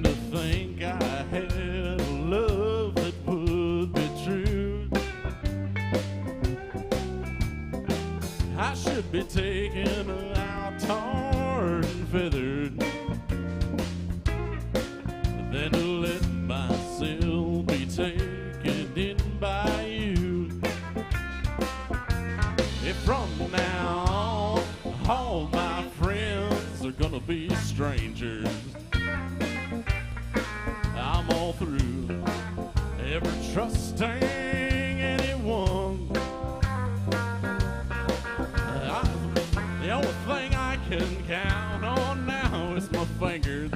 to think I had a love that would be true. I should be taken out, tarred and feathered, than to let myself be taken in by you. If from now on all my friends are gonna be strangers, I'm all through ever trusting anyone. The only thing I can count on now is my fingers.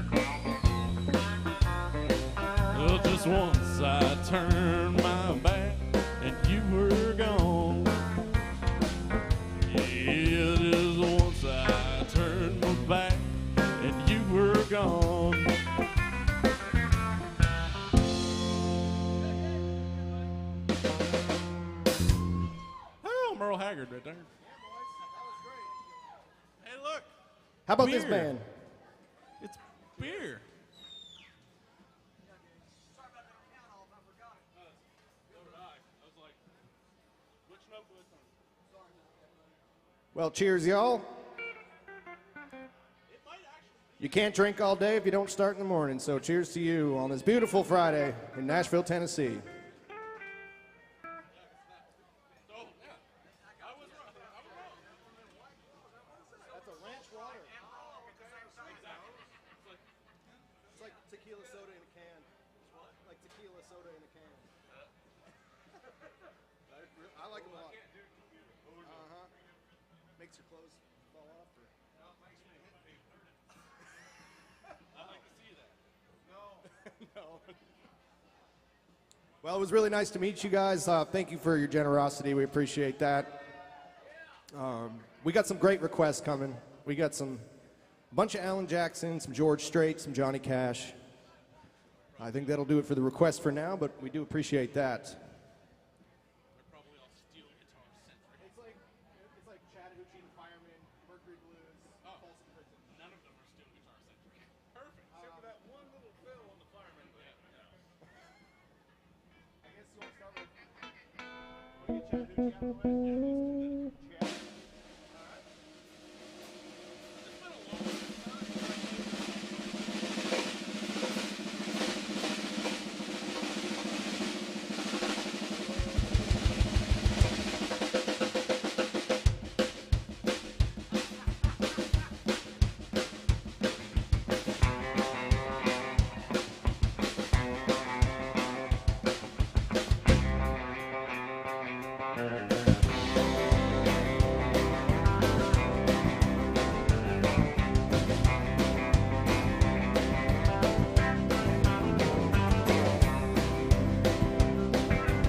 Well, just once I turned my back and you were gone. Yeah, just once I turned my back and you were gone. Oh, Merle Haggard right there. Hey, look. How about this Beer. man? It's beer. Well, cheers, y'all. You can't drink all day if you don't start in the morning, so cheers to you on this beautiful Friday in Nashville, Tennessee. That's a ranch water. It's like tequila soda in a can. Like tequila soda in a can. I like them a lot. Uh-huh. Makes your clothes fall off. Or... I like to see that. No. Well, it was really nice to meet you guys. Thank you for your generosity. We appreciate that. We got some great requests coming. We got a bunch of Alan Jackson, some George Strait, some Johnny Cash. I think that'll do it for the requests for now, but we do appreciate that. They're probably all steel guitar centric. It's like Chattahoochee, the Fireman, Mercury Blues, Folsom Prison. None of them are steel guitar centric. Perfect. Except for that one little fill on the fireman. I guess you want to start with Chattahoochee out of the way?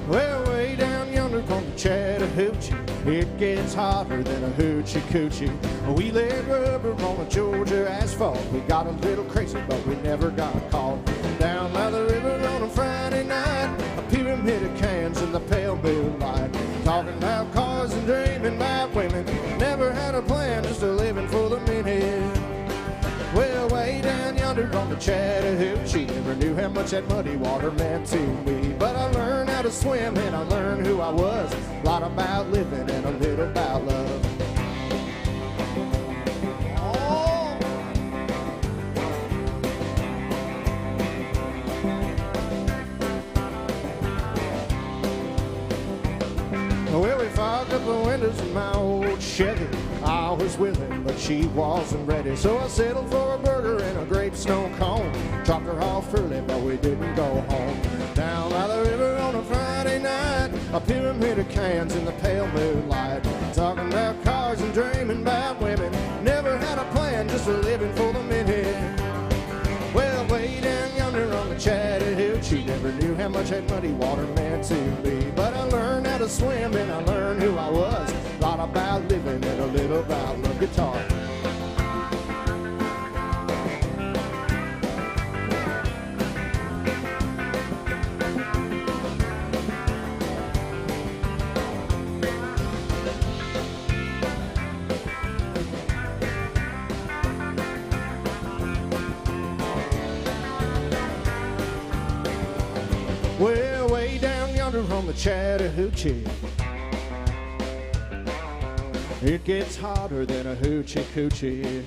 Well, way down yonder from the Chattahoochee, it gets hotter than a hoochie coochie. We laid rubber on the Georgia asphalt. We got a little crazy, but we never got caught. Down by the river on a Friday night, a pyramid of cans in the pale moonlight. Talking about cars and dreaming about women. Never had a plan, just a living for the minute. Well, way down yonder on the Chattahoochee, never knew how much that muddy water meant to me. But I learned how to swim and I learned who I was. A lot about living and a little about love. Oh. Well, we fogged up the windows in my old Chevy. I was willing, but she wasn't ready. So I settled for a burger and a grape snow cone. Dropped her off early, but we didn't go home. Down by the river on a Friday night, a pyramid of cans in the pale moonlight. Talking about cars and dreaming about women. Never had a plan, just a living for the minute. Well, way down yonder on the Chattahoochee, never knew how much that muddy water meant to me. But I learned how to swim and I learned who I was. A lot about living and a little about love. Guitar. Well, way down yonder on the Chattahoochee, it gets hotter than a hoochie coochie.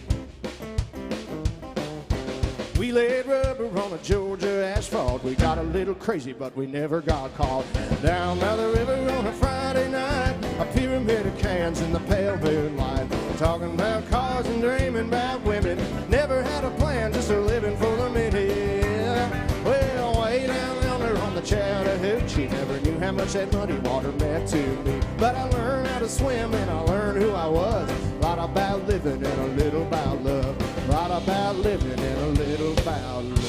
We laid rubber on the Georgia asphalt. We got a little crazy, but we never got caught. Down by the river on a Friday night, a pyramid of cans in the pale moonlight. Talking about cars and dreaming about women. Never had a plan, just a living for the minute. Well, way down yonder on the Chattahoochee, never knew how much that muddy water meant to me. But I learned how to swim and I learned who I was. A lot about living and a little about love. A lot about living and a little about love.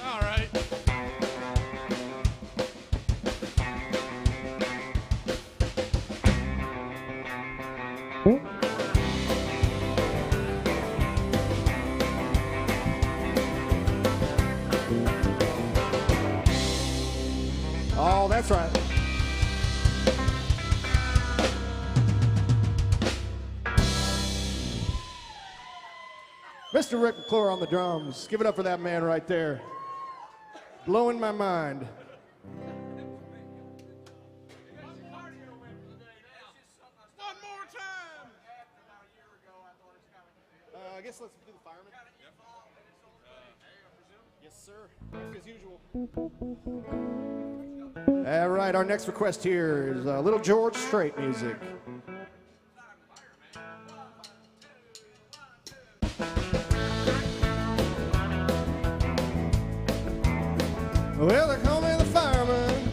All right. Oh, that's right. Mr. Rick McClure on the drums. Give it up for that man right there. Blowing my mind. One more time. I guess let's do the fireman. Yes, sir. As usual. All right, our next request here is a little George Strait music. Well, they call me the fireman.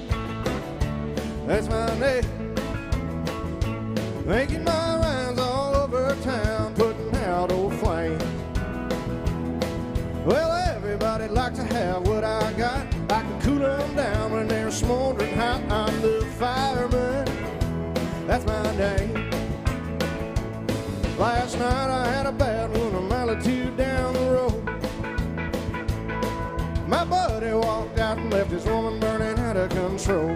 That's my name. Making my rounds all over town, putting out old flame. Well, everybody'd like to have what I got. I can cool them down when they're smoldering hot. I'm the fireman. That's my name. Last night I had a bad one a mile or two down the road. My buddy walked out and left his woman burning out of control.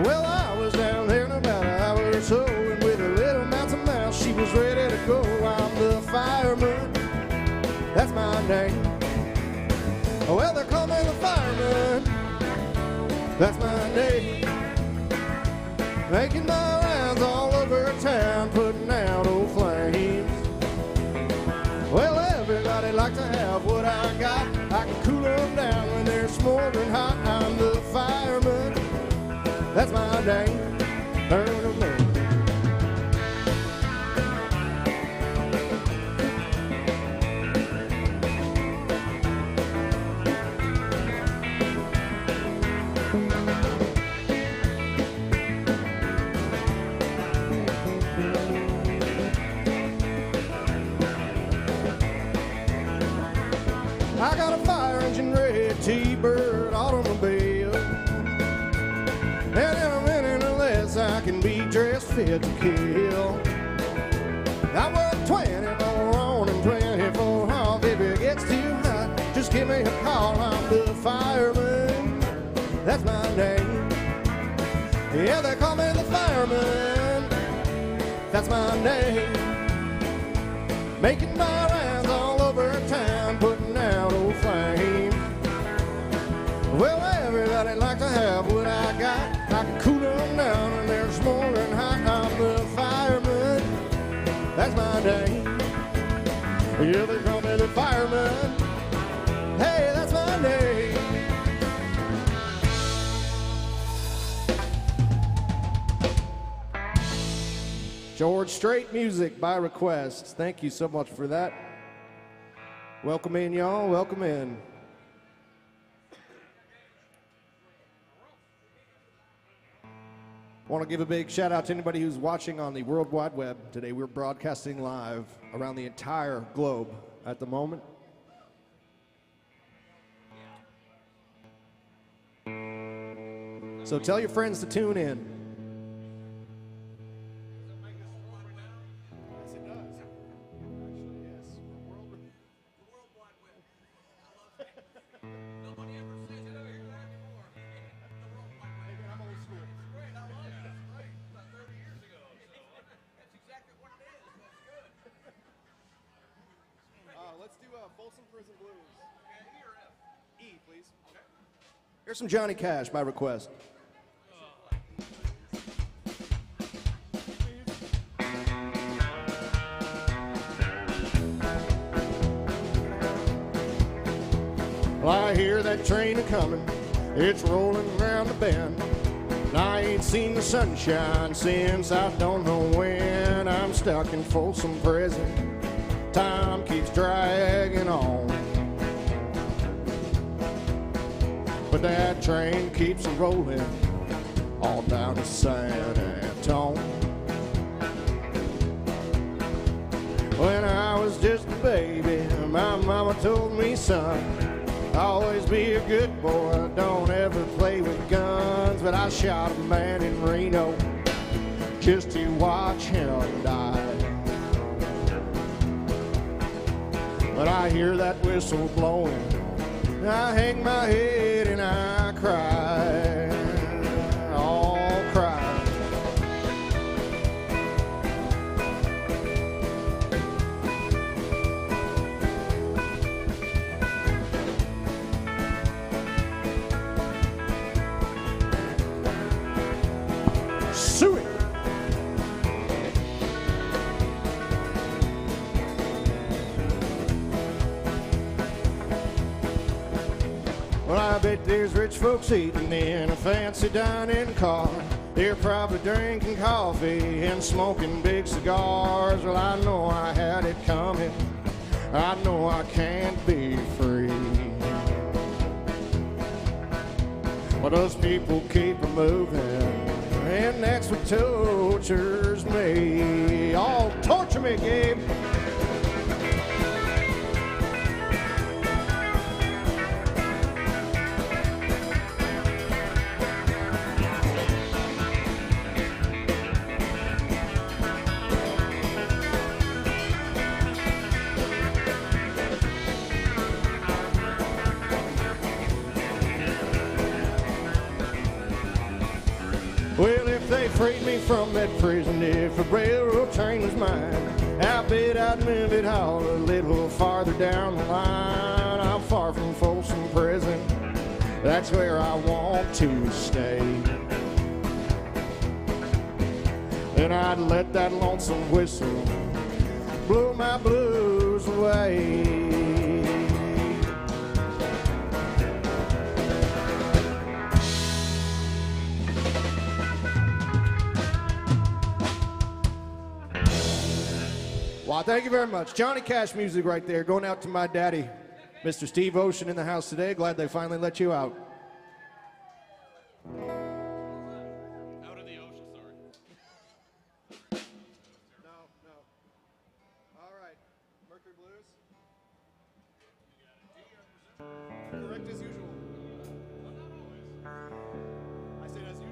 Well, I was down there in about an hour or so, and with a little mouth to mouth, she was ready to go. I'm the fireman. That's my name. Well, they call me the fireman. That's my name. Making my rounds all over town, putting out old flames. Well, everybody like to have what I got. I can cool them down when they're smoldering hot. I'm the fireman. That's my name. I got a fire engine red T-Bird automobile, and in a minute or less I can be dressed fit to kill. I work 24 on and 24 off. If it gets too hot, just give me a call. I'm the fireman. That's my name. Yeah, they call me the fireman. That's my name. Making my rounds all over town, putting out old flames. Well, everybody like to have what I got. I can cool them down and they're smoldering hot. I'm the fireman. That's my name. Yeah, they call me the fireman. Hey, that's my name. George Strait music by request. Thank you so much for that. Welcome in, y'all. Welcome in. I want to give a big shout out to anybody who's watching on the World Wide Web today. We're broadcasting live around the entire globe at the moment. So tell your friends to tune in. Yes, it does. Actually, yes. let's do Folsom Prison Blues. Okay, E or F? E, please. Okay. Here's some Johnny Cash by request. Well, I hear that train a-comin', it's rolling around the bend. And I ain't seen the sunshine since I don't know when. I'm stuck in Folsom Prison, time keeps dragging on. But that train keeps rolling all down to San Antone. When I was just a baby, my mama told me, son, always be a good boy, don't ever play with guns. But I shot a man in Reno just to watch him die. But I hear that whistle blowing, I hang my head and I cry, all cry. Sue it. Well, I bet there's rich folks eating in a fancy dining car. They're probably drinking coffee and smoking big cigars. Well, I know I had it coming, I know I can't be free. Well, those people keep moving, and that's what tortures me. Oh, torture me, Gabe. Well, if they freed me from that prison, if a railroad train was mine, I bet I'd move it all a little farther down the line. I'm far from Folsom Prison, that's where I want to stay. And I'd let that lonesome whistle blow my blues away. Well, thank you very much. Johnny Cash music right there, going out to my daddy, Mr. Steve Ocean, in the house today. Glad they finally let you out. Out of the ocean, sorry. No, no. All right, Mercury Blues. Correct as usual. I said as usual.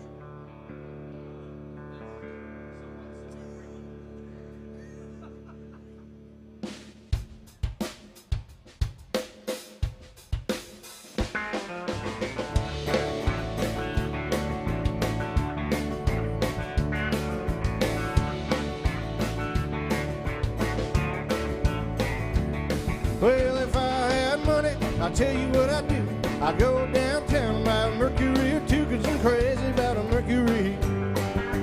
Well, if I had money, I'll tell you what I'd do. I'd go downtown and buy a Mercury or two, 'cause I'm crazy about a Mercury.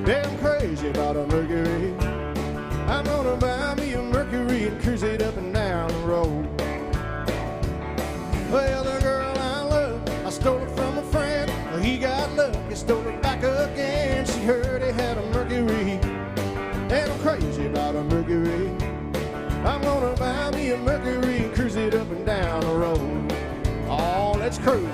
Damn crazy about a Mercury. I'm gonna buy me a Mercury and cruise it up and down the road. Well, the girl I love, I stole it from a friend. He got lucky, stole it back again. She heard he had a Mercury, and I'm crazy about a Mercury. I'm gonna buy me a Mercury and cruise it up and down the road. Oh, let's cruise it.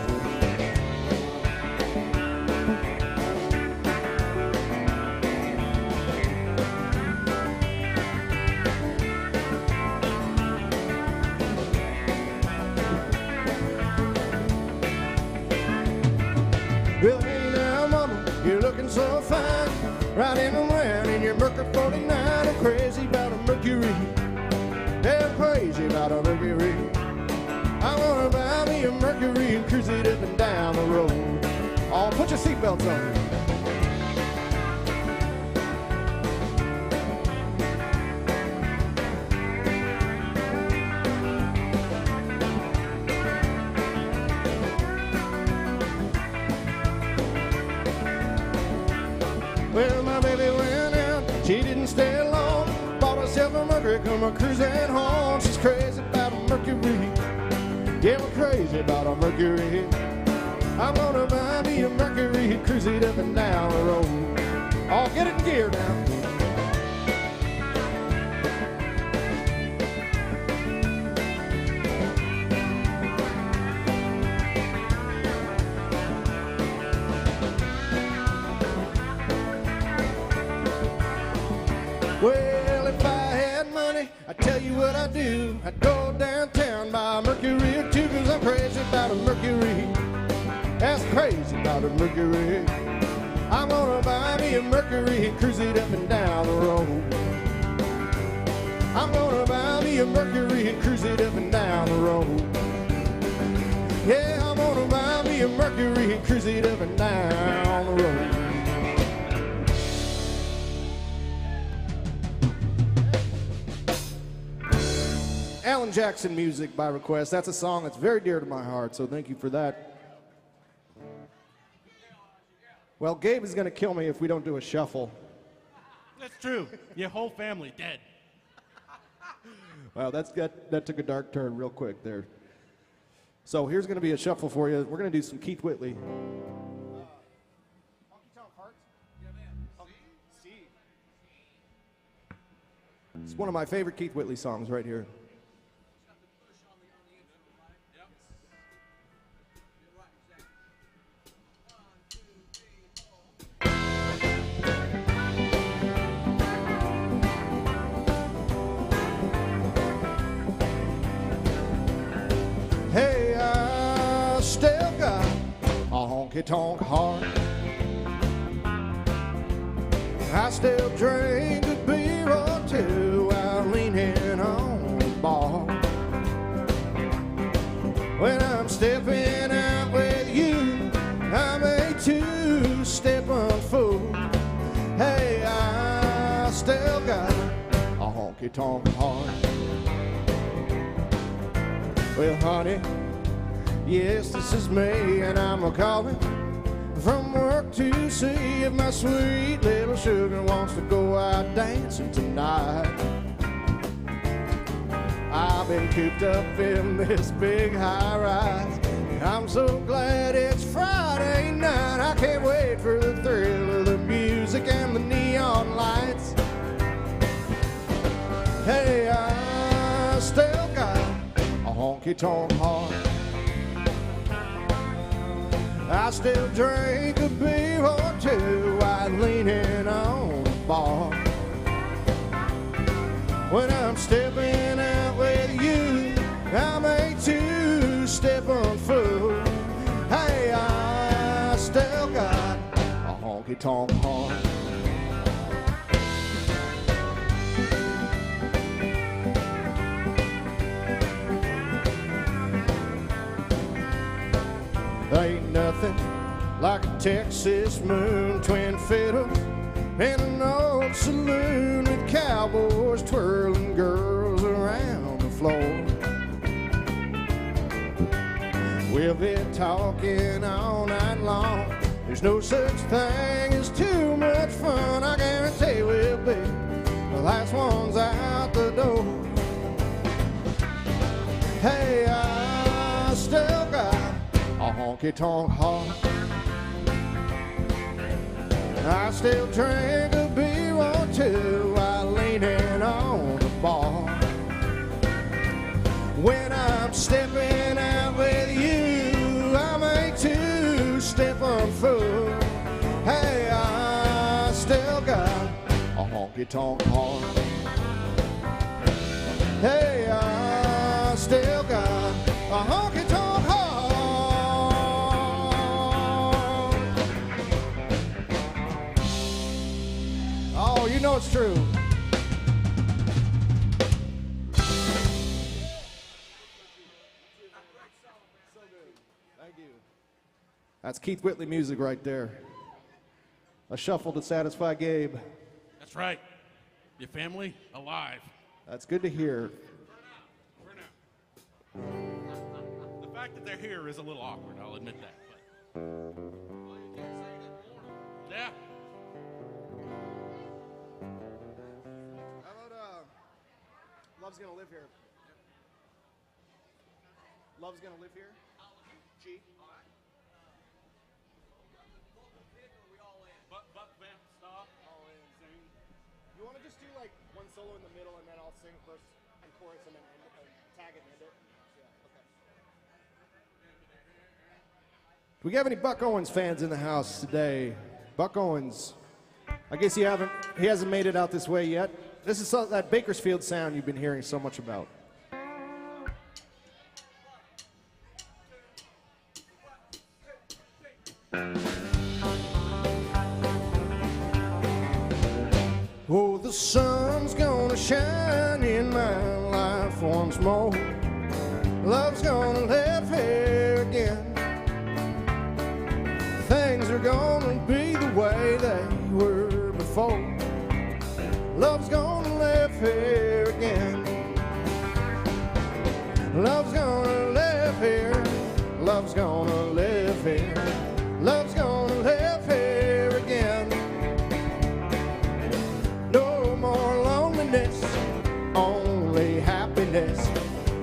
Well, hey now, mama, you're looking so fine. Riding around in your Mercury 49. I'm crazy about a Mercury. Damn crazy about a Mercury. I wanna buy me a Mercury and cruise it up and down the road. Oh, put your seatbelts on. Mercury come a cruising home. She's crazy about a Mercury. Yeah, we're crazy about a Mercury. I'm gonna buy me a Mercury, cruise it up and down the road. Oh, get it in gear now. Well, if I had money, I'd tell you what I'd do. I'd go downtown, buy a Mercury or two, cause I'm crazy about a Mercury. That's crazy about a Mercury. I'm gonna buy me a Mercury and cruise it up and down the road. I'm gonna buy me a Mercury and cruise it up and down the road. Yeah, I'm gonna buy me a Mercury and cruise it up and down the road. Alan Jackson music by request. That's a song that's very dear to my heart, so thank you for that. Well, Gabe is going to kill me if we don't do a shuffle. That's true. Your whole family dead. Wow, that took a dark turn real quick there. So here's going to be a shuffle for you. We're going to do some Keith Whitley. It's one of my favorite Keith Whitley songs right here. Hey, I still got a honky-tonk heart. I still drink a beer or two while leaning on the bar. When I'm stepping out with you, I'm a two-step fool. Hey, I still got a honky-tonk heart. Well, honey, yes, this is me, and I'm calling from work to see if my sweet little sugar wants to go out dancing tonight. I've been cooped up in this big high-rise. I'm so glad it's Friday night. I can't wait for the thrill of the music and the neon lights. Hey, I still got a honky-tonk heart. I still drink a beer or two while leaning on the bar. When I'm stepping out with you, I'm a two-step fool. Hey, I still got a honky-tonk heart. Ain't nothing like a Texas moon, twin fiddles, and an old saloon with cowboys twirling girls around the floor. We'll be talking all night long. There's no such thing as too much fun. I guarantee we'll be the last ones out the door. Hey, I still got a honky-tonk heart. I still drink a beer or two while leaning on the bar. When I'm stepping out with you, I'm a two-step fool. Hey, I still got a honky-tonk heart. Hey, I still got a honky-tonk heart. Oh, you know it's true. Thank you. That's Keith Whitley music right there. A shuffle to satisfy Gabe. That's right. Your family alive. That's good to hear. For now. The fact that they're here is a little awkward, I'll admit that. But yeah. How about Love's gonna live here. Love's gonna live here. G. Buck vamp stop. All in. Sing. You want to just do like one solo in the middle and then I'll sing first and chorus and then tag it and end it? Yeah. Okay. Do we have any Buck Owens fans in the house today? Buck Owens. I guess he hasn't made it out this way yet. This is that Bakersfield sound you've been hearing so much about. Oh, the sun's gonna shine in my life once more. Love's gonna live here again. Things are gonna be the way they were before. Love's gonna live here again. Love's gonna live here. Love's gonna live here. Love's gonna live here again. No more loneliness, only happiness.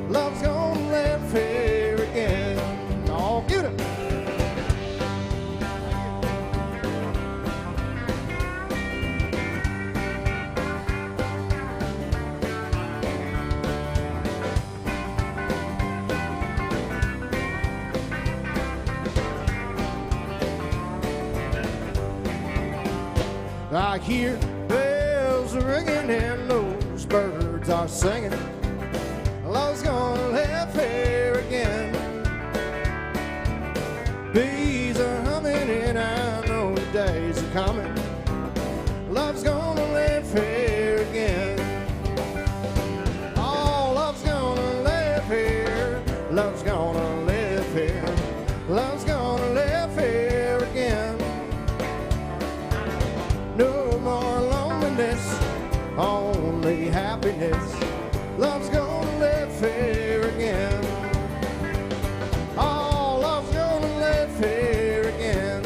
Love's gonna live here again. Oh, get it. I hear bells ringing and those birds are singing. Love's gonna live here again. Bees are humming and I know the days are coming. Love's gonna live here again. Oh, love's gonna live here. Love's gonna live here. Love's gonna live here again. No more loneliness, only happiness. Love's gonna live here again. Oh, love's gonna live here again.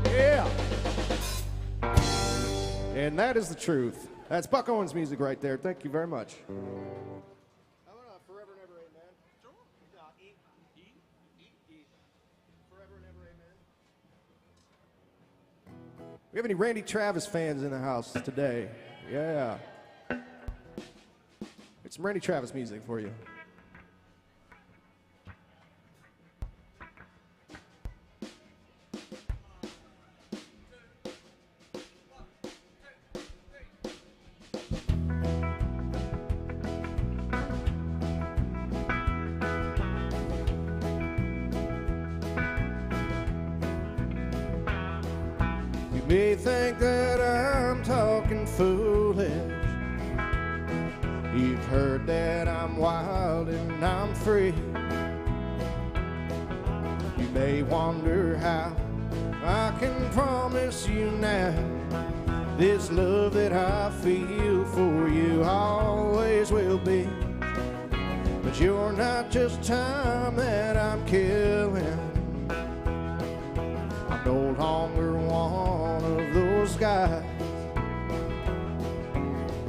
Yeah. And that is the truth. That's Buck Owens music right there. Thank you very much. How about Forever and Ever Amen? Sure. E. Forever and Ever Amen. We have any Randy Travis fans in the house today? Yeah. It's some Randy Travis music for you. You may think that I'm talking foolish. You've heard that I'm wild and I'm free. You may wonder how I can promise you now this love that I feel for you always will be. But you're not just time that I'm killing. I'm no longer one of those guys.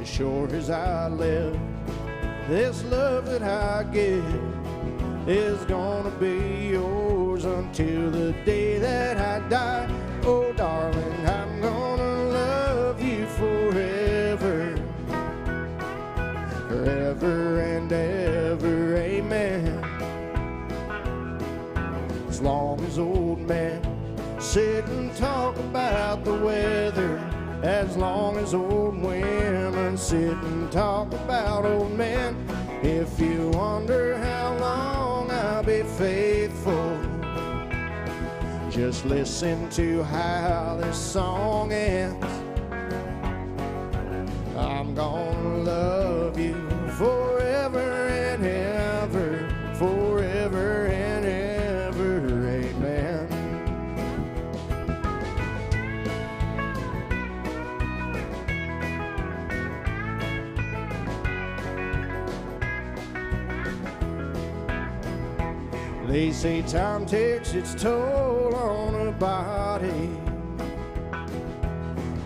As sure as I live, this love that I give is gonna be yours until the day that I die. Oh darling, I'm gonna love you forever, forever and ever, amen. As long as old men sit and talk about the weather, as long as old women sit and talk about old men. If you wonder how long I'll be faithful, just listen to how this song ends. I'm gonna love you forever and ever, forever and ever, amen. They say time takes its toll on a body,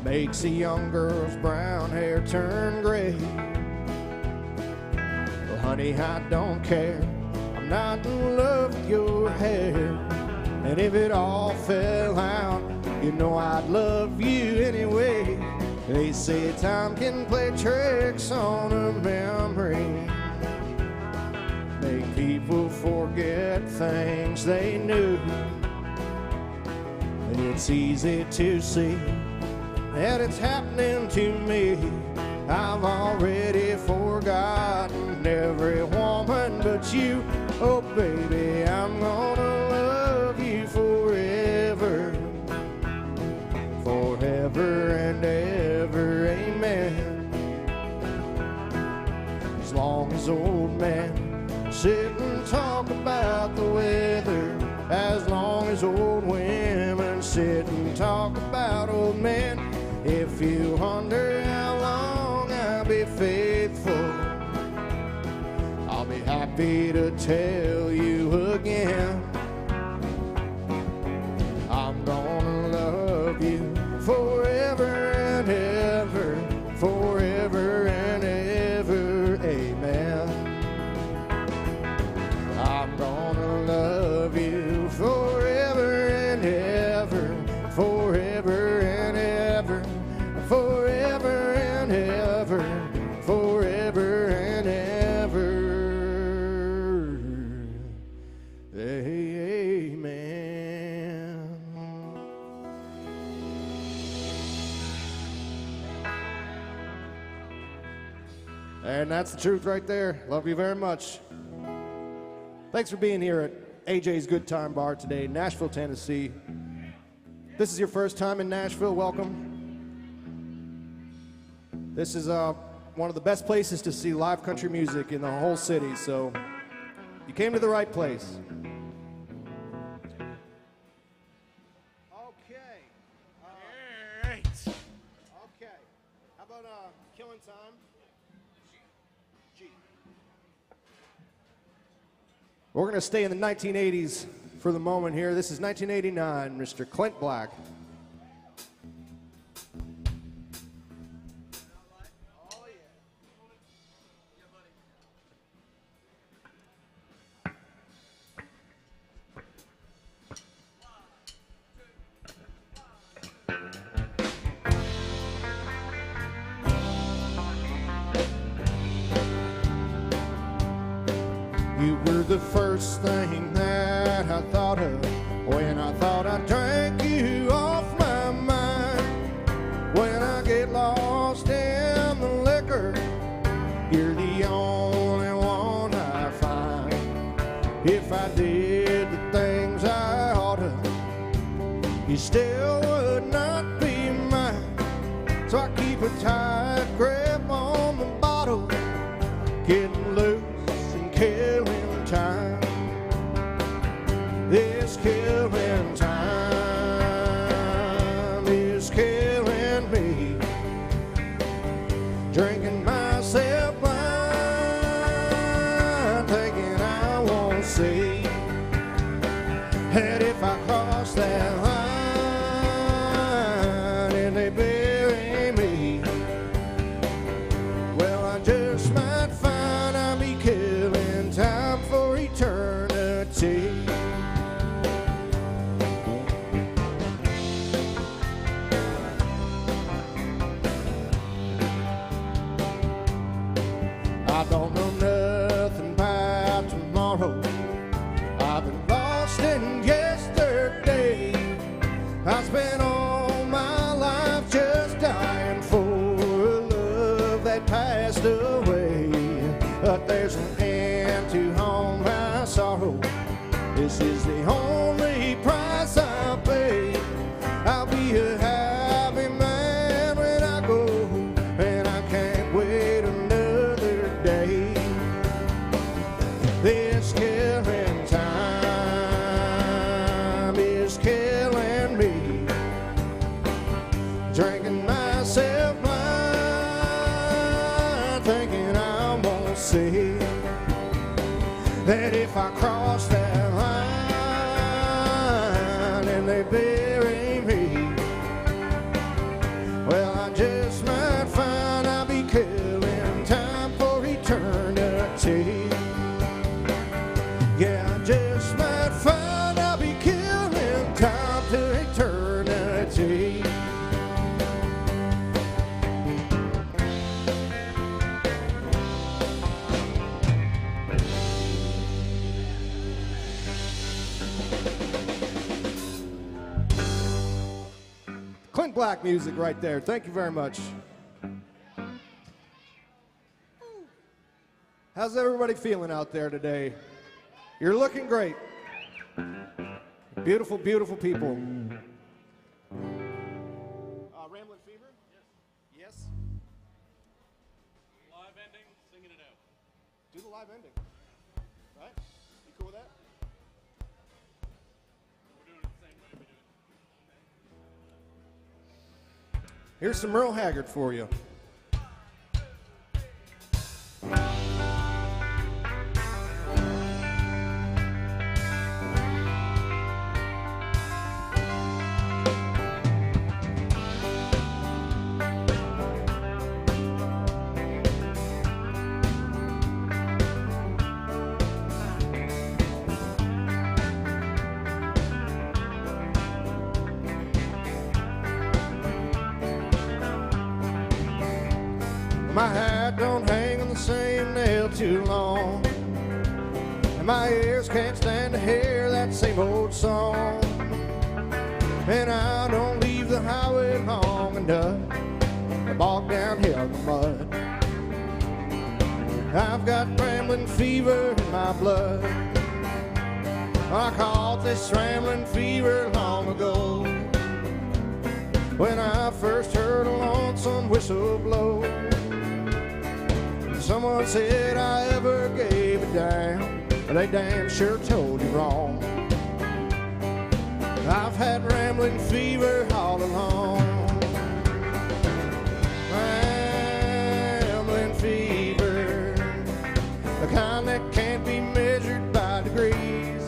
makes a young girl's brown hair turn gray. Well, honey, I don't care. I'm not in love with your hair. And if it all fell out, you know I'd love you anyway. They say time can play tricks on a memory, make people forget things they knew. And it's easy to see that it's happening to me. I've already forgotten every woman but you. Oh baby, I'm gonna love you forever, forever and ever, amen. As long as old men sit and talk about the weather, as long as old women sit and talk about old men. If you wonder how long I'll be faithful, I'll be happy to tell you again. I'm gonna love you forever and ever, forever and ever, amen. I'm gonna love you forever and ever, forever and ever, forever and ever, forever and ever, amen. And that's the truth right there. Love you very much. Thanks for being here at AJ's Good Time Bar today, Nashville, Tennessee. This is your first time in Nashville, welcome. This is one of the best places to see live country music in the whole city, so you came to the right place. Okay. All right. Okay. How about Killing Time? G. We're going to stay in the 1980s for the moment here. This is 1989, Mr. Clint Black. You were the first thing that I thought of when I thought I drank you off my mind. When I get lost in the liquor, you're the only one I find. If I did the things I ought to, you still would not be mine. So I keep a tight grip on the bottle, getting loose and killing time. This killing time is killing me. Drinking myself blind, thinking I won't see that if I cross that line and they bury me, well, I just might find I'll be killing time for eternity. I don't know nothing about tomorrow. I've been lost in yesterday. I spent all my life just dying for a love that passed away. But there's an end to all my sorrow. This is the only price I'll pay. I'll be a happy man when I go, and I can't wait another day. This killing time is killing me. Drinking myself blind, thinking I won't see that if I cross that line and they bury me, well, black music right there. Thank you very much. How's everybody feeling out there today? You're looking great. Beautiful, beautiful people. Ramblin' Fever? Yes. Yes? Live ending, singing it out. Do the live ending. Right? You cool with that? We're doing it the same way we do it. Here's some Merle Haggard for you. My hat don't hang on the same nail too long, and my ears can't stand to hear that same old song. And I don't leave the highway long enough to bog down here in the mud. I've got rambling fever in my blood. I caught this rambling fever long ago, when I first heard a lonesome whistle blow. Someone said I ever gave a damn, but they damn sure told you wrong. I've had rambling fever all along. Rambling fever, the kind that can't be measured by degrees.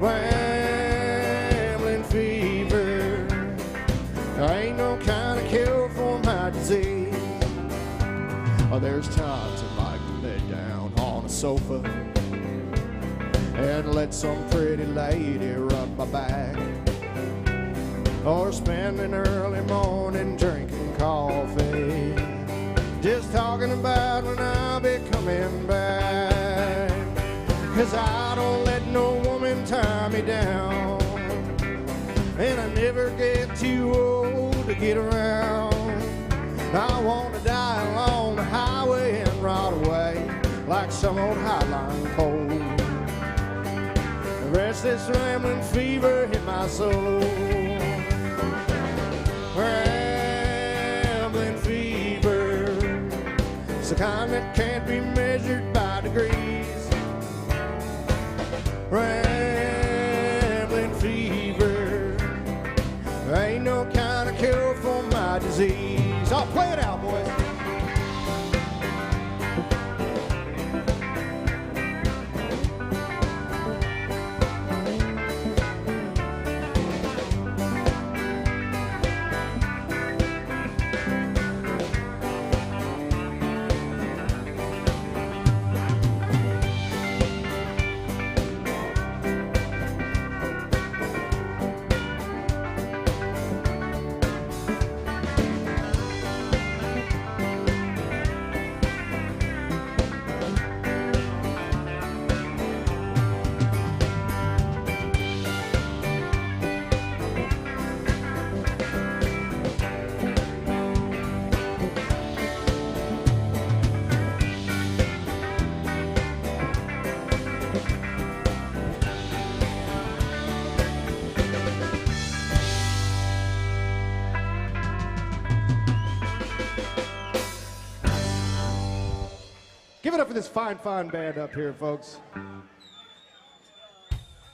Rambling fever, there ain't no kind of cure for my disease. Oh, there's times I'd like to lay down on a sofa and let some pretty lady rub my back, or spend an early morning drinking coffee, just talking about when I'll be coming back. 'Cause I don't let no woman tie me down, and I never get too old to get around. I want to die along the highway and rot away like some old highline pole. The rest of this rambling fever hit my soul. Rambling fever, it's the kind that can't be measured by degrees. Rambling fever, there ain't no kind of cure for my disease. I'll play it out, boys. Give it up for this fine, fine band up here, folks.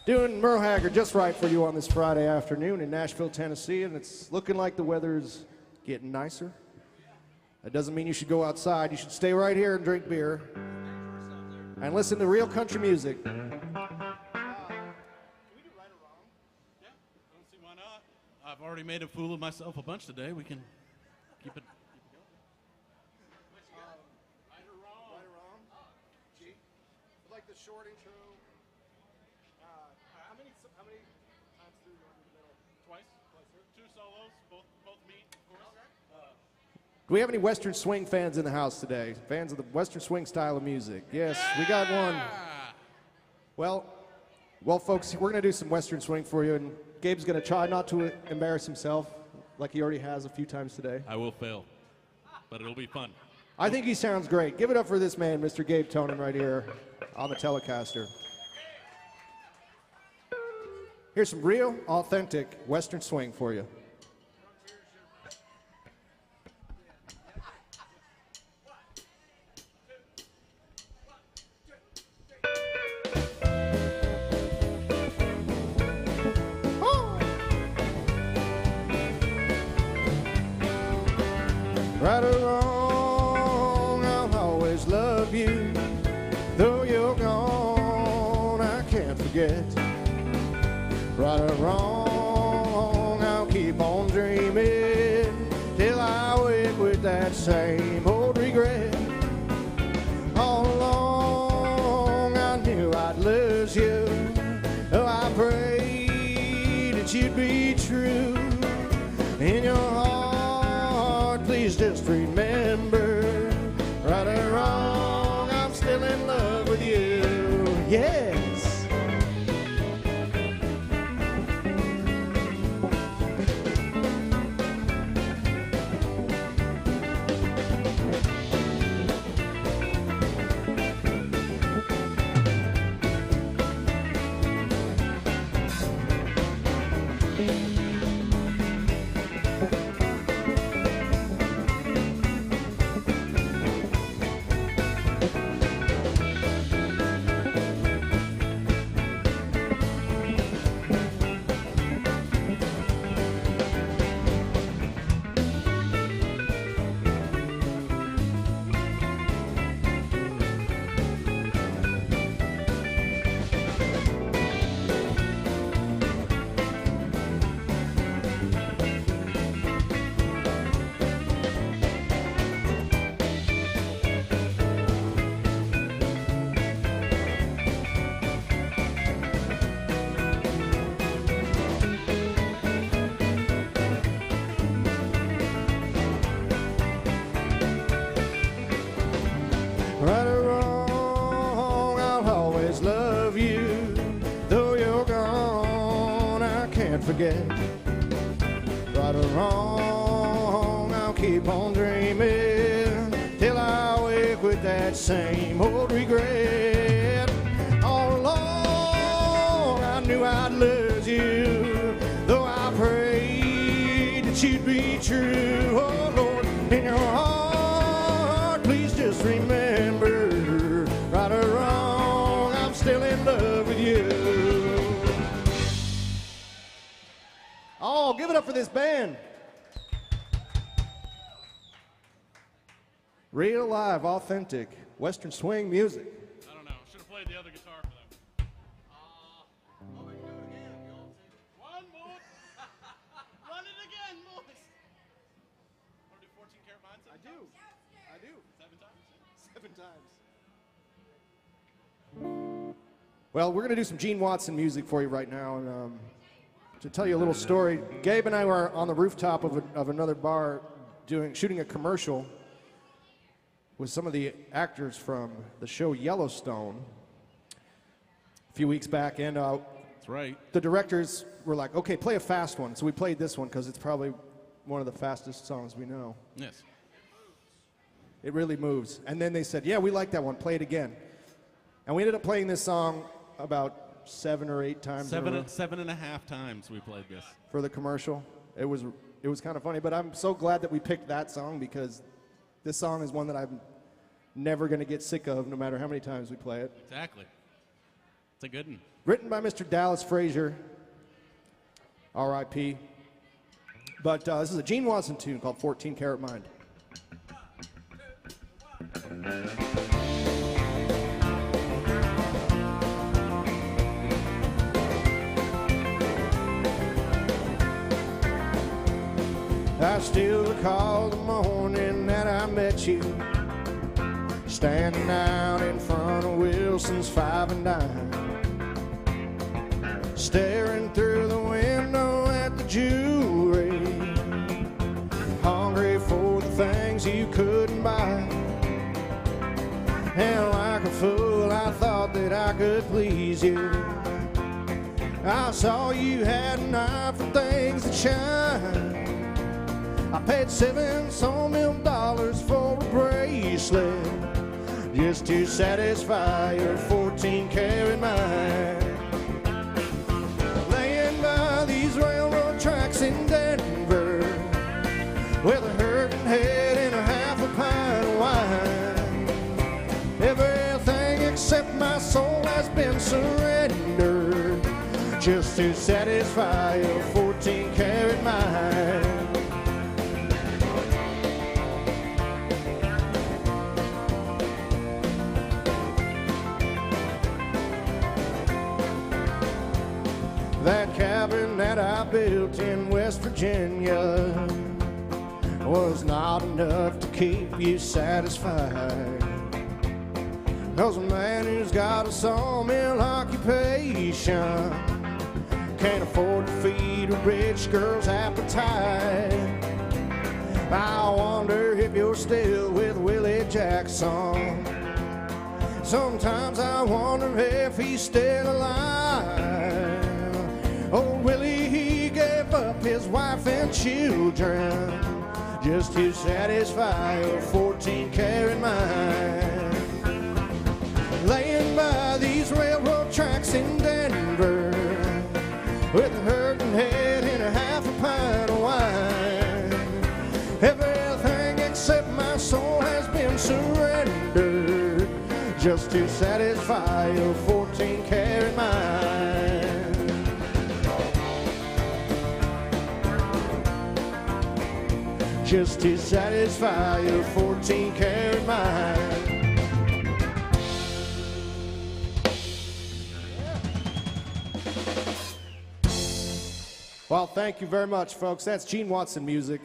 Doing Merle Haggard just right for you on this Friday afternoon in Nashville, Tennessee, and it's looking like the weather's getting nicer. That doesn't mean you should go outside. You should stay right here and drink beer and listen to real country music. Can we do right or wrong? Yeah, I don't see why not. I've already made a fool of myself a bunch today. We can keep it going. Right or wrong? G. I'd like the short intro. How many times through you want to do the middle? Twice. Two solos, both meet, of course. Do we have any Western Swing fans in the house today? Fans of the Western Swing style of music? Yes, we got one. Well, folks, we're going to do some Western Swing for you, and Gabe's going to try not to embarrass himself like he already has a few times today. I will fail, but it'll be fun. I think he sounds great. Give it up for this man, Mr. Gabe Tonin, right here on the Telecaster. Here's some real, authentic Western swing for you. Right or wrong, I'll always love you. Though you're gone, I can't forget. Right or wrong, I'll keep on dreaming till I wake with that same old regret. All along, I knew I'd lose you. Oh, I prayed that you'd be true. In your heart, please just remember, right or wrong, I'm still in love with you. Yes. Right or wrong, I'll always love you. Though you're gone, I can't forget. Right or wrong, I'll keep on dreaming till I wake with that same old regret. All along, I knew I'd lose you. Though I prayed that you'd be true. Oh Lord, in your heart, please just remember. Right or wrong, I'm still in love with you. Oh, give it up for this band. Real, live, authentic Western swing music. I don't know. Should have played the other guitar for them. Oh, we can do it again. You all take it. One more. Run it again, boys. Want to do 14 karat mine? I do. 7 times? 7 times. Well, we're going to do some Gene Watson music for you right now. And to tell you a little story, Gabe and I were on the rooftop of another bar shooting a commercial with some of the actors from the show Yellowstone a few weeks back. And That's right. the directors were like, okay, play a fast one. So we played this one because it's probably one of the fastest songs we know. Yes. It really moves. And then they said, yeah, we like that one. Play it again. And we ended up playing this song about 7 or 8 times in a row 7.5 times we played this. for the commercial. It was kind of funny, but I'm so glad that we picked that song because this song is one that I'm never going to get sick of no matter how many times we play it. Exactly. It's a good one. Written by Mr. Dallas Frazier, R.I.P. But this is a Gene Watson tune called 14 Karat Mind. I still recall the morning that I met you, standing out in front of Wilson's 5 and Dime, staring through the window at the jewelry, hungry for the things you couldn't buy. And like a fool, I thought that I could please you. I saw you had an eye for things that shine. I paid $7 some million for a bracelet just to satisfy your 14-karat mind. Laying by these railroad tracks in Denver with a hurting head and a half a pint of wine. Everything except my soul has been surrendered just to satisfy your 14-karat mind. That cabin that I built in West Virginia was not enough to keep you satisfied. 'Cause a man who's got a sawmill occupation can't afford to feed a rich girl's appetite. I wonder if you're still with Willie Jackson. Sometimes I wonder if he's still alive. Oh, Willie, he gave up his wife and children just to satisfy your 14-karat mind. Laying by these railroad tracks in Denver with a hurting head and a half a pint of wine. Everything except my soul has been surrendered just to satisfy your 14-karat mind. Just to satisfy your 14-karat mind. Well, thank you very much, folks. That's Gene Watson music.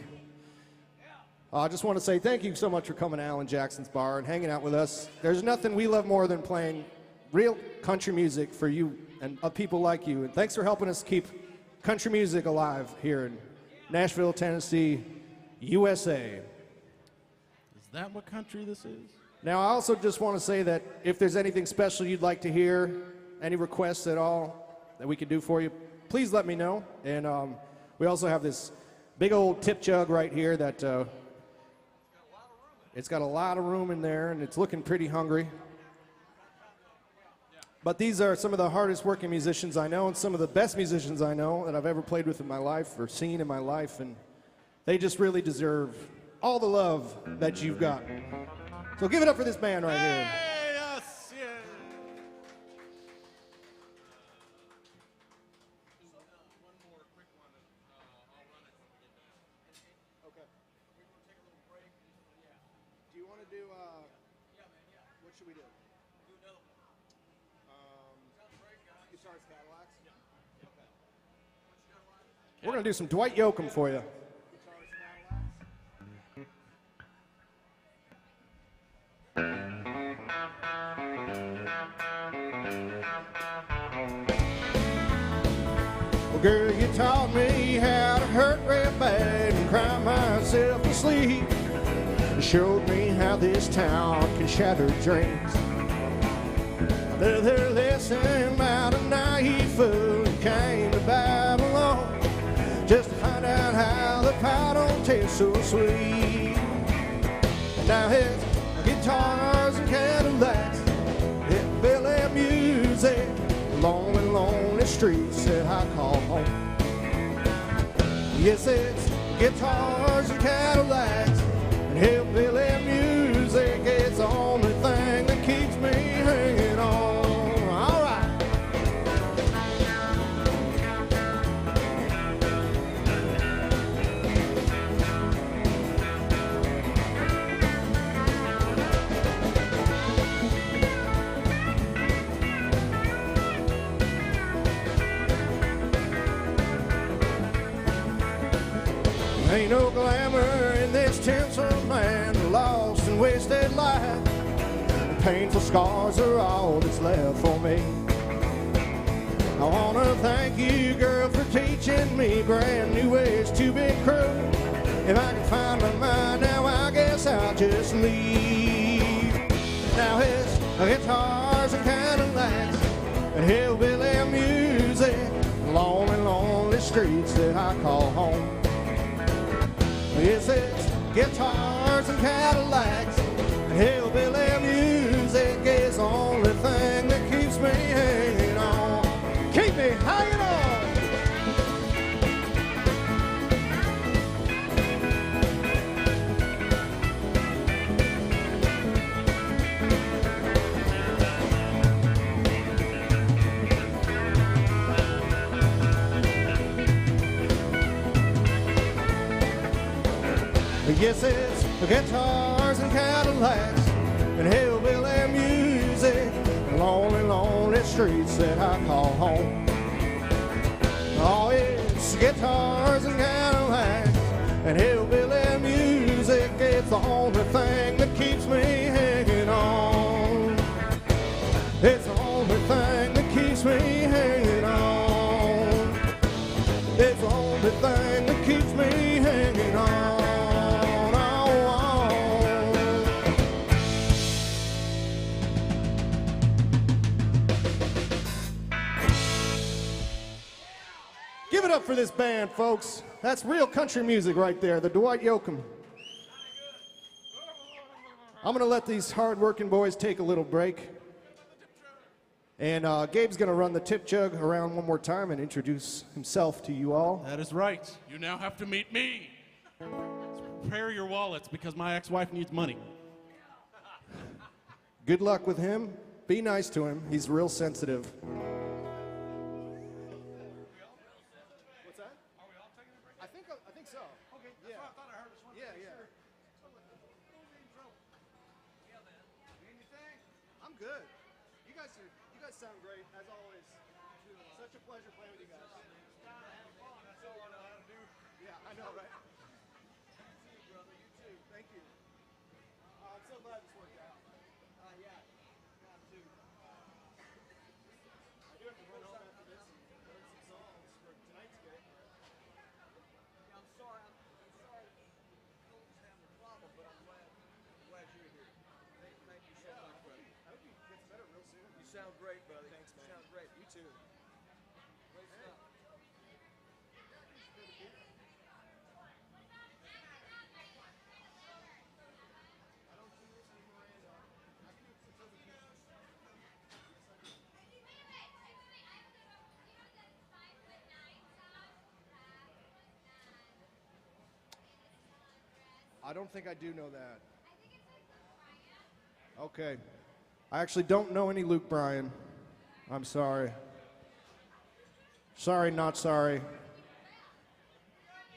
I just want to say thank you so much for coming to Alan Jackson's Bar and hanging out with us. There's nothing we love more than playing real country music for you and people like you. And thanks for helping us keep country music alive here in Nashville, Tennessee, USA. Is that what country this is? Now, I also just want to say that if there's anything special you'd like to hear, any requests at all that we can do for you, please let me know. And we also have this big old tip jug right here that it's got a lot of room in there, and it's looking pretty hungry. But these are some of the hardest working musicians I know and some of the best musicians I know that I've ever played with in my life or seen in my life, and they just really deserve all the love that you've got. So give it up for this band right here. Hey, yes, yeah. One more quick one, and I'll run it when we get done. Okay. We're going to take a little break. Yeah. Do you want to do, Yeah, man, yeah. what should we do? Do another one. Sounds great, guys. Guitars, Cadillacs? Okay. What you got, Ryan? We're going to do some Dwight Yoakam for you. Guitars, Cadillacs? Well, girl, you taught me how to hurt real bad and cry myself to sleep. You showed me how this town can shatter dreams. Another lesson about a naive fool who came to Babylon just to find out how the pie don't taste so sweet. And now his guitars and Cadillacs, hillbilly music, long and lonely streets that I call home. Yes, it's guitars and Cadillacs and hillbilly music. It's the only thing that keeps me hanging on. All right. Ain't no glamour in this tinsel land, lost and wasted life. Painful scars are all that's left for me. I wanna thank you, girl, for teaching me brand new ways to be cruel. If I can find my mind now, I guess I'll just leave. Now it's guitars and Cadillacs and hillbilly music, guitars and Cadillacs, and hillbilly music is the only thing that keeps me hanging on. Keep me hanging on. Yes, it's guitars and Cadillacs and hillbilly music, lonely, lonely streets that I call home. Oh, it's guitars and Cadillacs and hillbilly music, it's the only thing that keeps me hanging on. It's the only thing that keeps me hanging on. It's the only thing that keeps me hanging on. Give it up for this band, folks. That's real country music right there, the Dwight Yoakam. I'm gonna let these hard-working boys take a little break. And Gabe's gonna run the tip jug around one more time and introduce himself to you all. That is right. You now have to meet me. Prepare your wallets because my ex-wife needs money. Good luck with him. Be nice to him. He's real sensitive. I think so. Okay, yeah. I thought I heard this one. Yeah, yeah. I'm good. You guys sound great as always. Such a pleasure playing with you guys. That's all I know how to do. Yeah, I know, right? You too, brother. You too. Thank you. I'm so glad this worked out. Yeah. Got to. I do have to run home after this and learn some songs for tonight's gig. I'm sorry Colton's having a problem, but I'm glad you're here. Thank you so much, brother. I hope he gets better real soon. You sound great, brother. Thanks, man. You sound great. You too. Great stuff. I don't think I do know that. Okay. I actually don't know any Luke Bryan. I'm sorry. Sorry, not sorry.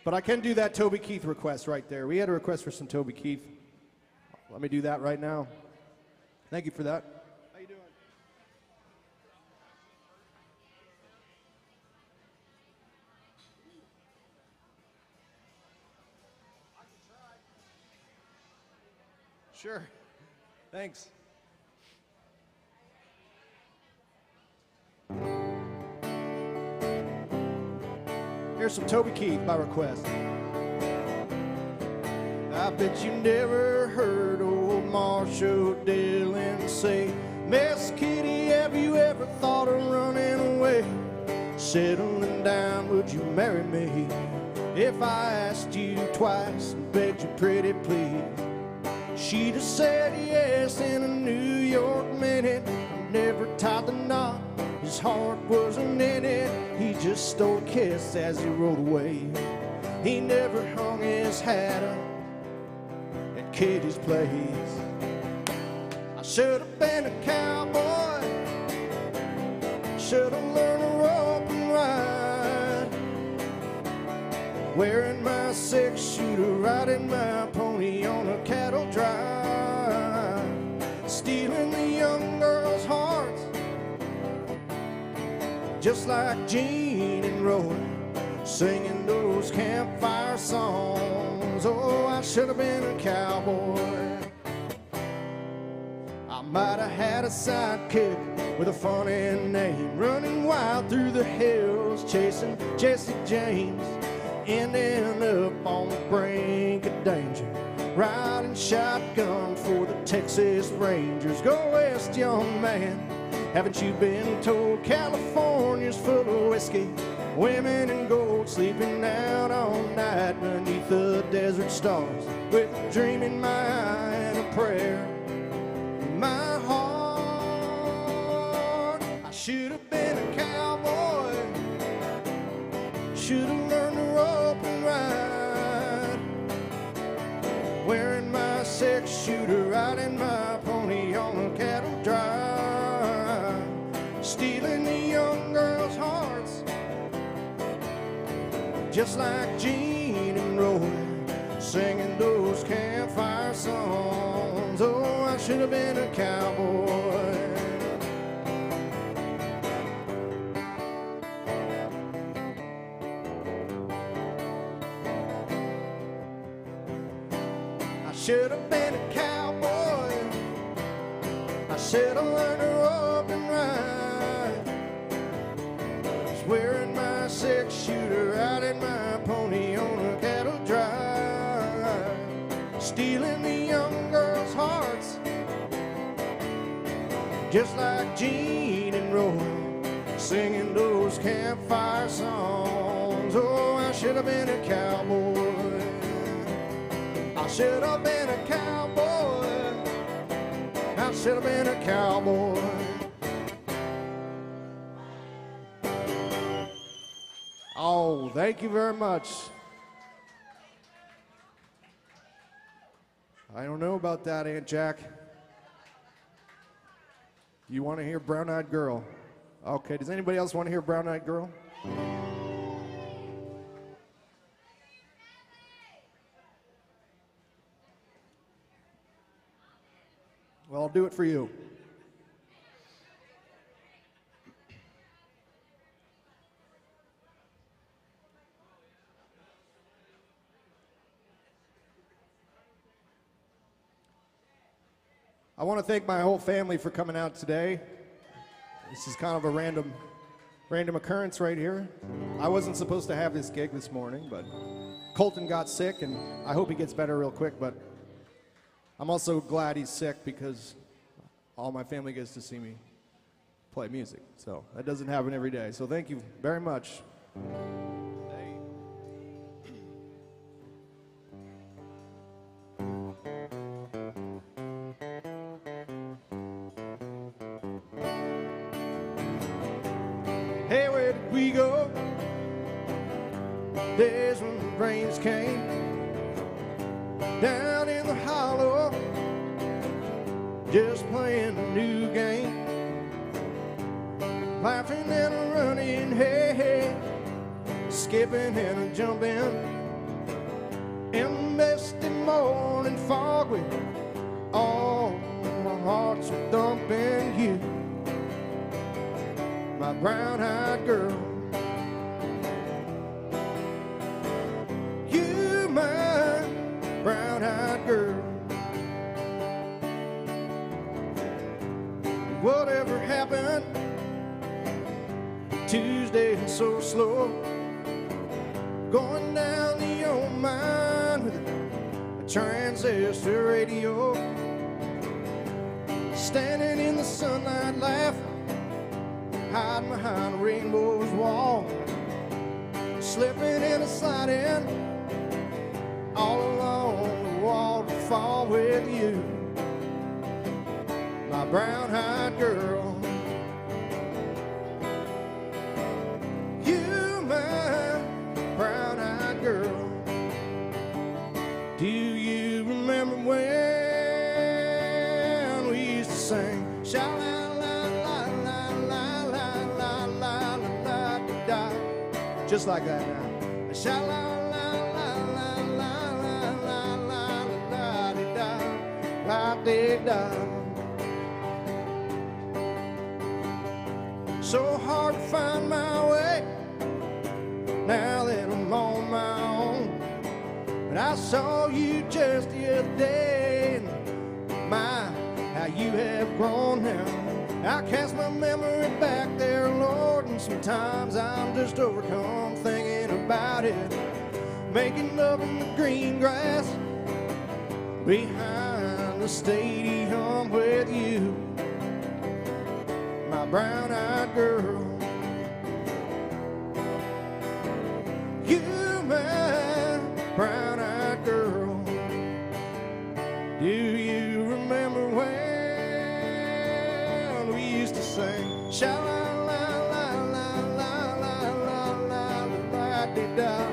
But I can do that Toby Keith request right there. We had a request for some Toby Keith. Let me do that right now. Thank you for that. How you doing? Sure. Thanks. Here's some Toby Keith by request. I bet you never heard old Marshall Dillon say, Miss Kitty, have you ever thought of running away? Settling down, would you marry me? If I asked you twice and begged you pretty please, she'd have said yes in a New York minute. Never tied the knot, his heart wasn't in it. He just stole a kiss as he rode away. He never hung his hat up at Kitty's place. I should have been a cowboy, should have learned to rope and ride, wearing my six-shooter, riding my pony on a cattle drive, stealing the young girls' hearts, just like Gene and Roy, singing those campfire songs. Oh, I should have been a cowboy. I might have had a sidekick with a funny name, running wild through the hills, chasing Jesse James, ending up on the brink of danger, riding shotgun for the Texas Rangers. Go west, young man, haven't you been told California's full of whiskey Women in gold sleeping out all night beneath the desert stars, with a dream in my eye and a prayer in my heart. I should have been a cowboy, should have learned to rope and ride, wearing my six-shooter, riding my pony on a cattle drive, stealing the young girls' hearts, just like Gene and Roy, singing those campfire songs. Oh, I should have been a cowboy. I should have been a cowboy. I should have learned to rope and ride, was wearing my six-shooter, riding my pony on a cattle drive, stealing the young girls' hearts, just like Gene and Roy, singing those campfire songs. Oh, I should have been a cowboy. I should have been a cowboy. I should have been a cowboy. Oh, thank you very much. I don't know about that, Aunt Jack. You want to hear Brown Eyed Girl? Okay, does anybody else want to hear Brown Eyed Girl? Well, I'll do it for you. I want to thank my whole family for coming out today. This is kind of a random occurrence right here. I wasn't supposed to have this gig this morning, but Colton got sick, and I hope he gets better real quick, but I'm also glad he's sick because all my family gets to see me play music. So that doesn't happen every day. So thank you very much. Hey, where did we go? Days when the rains came down in the hollow, just playing a new game, laughing and running, hey, hey, skipping and jumping in the misty morning fog with all my hearts were thumping. You, my brown-eyed girl, you, my brown-eyed girl. Whatever happened Tuesday and so slow, going down the old mine with a transistor radio, standing in the sunlight laughing, hiding behind a rainbow's wall, slipping and a sliding all along the waterfall with you, my brown-eyed girl. You, my brown-eyed girl. Do you remember when we used to sing sha-la-la-la-la-la-la-la-la-la-la-da, just like that now. Sha-la-la-la-la-la-la-la-la-la-da, so hard to find my way now that I'm on my own. But I saw you just the other day, and my, how you have grown now. I cast my memory back there, Lord, and sometimes I'm just overcome thinking about it. Making love in the green grass behind the stadium with you, my brown-eyed girl. Do you remember when we used to sing sha la la la la la la la la la dee da,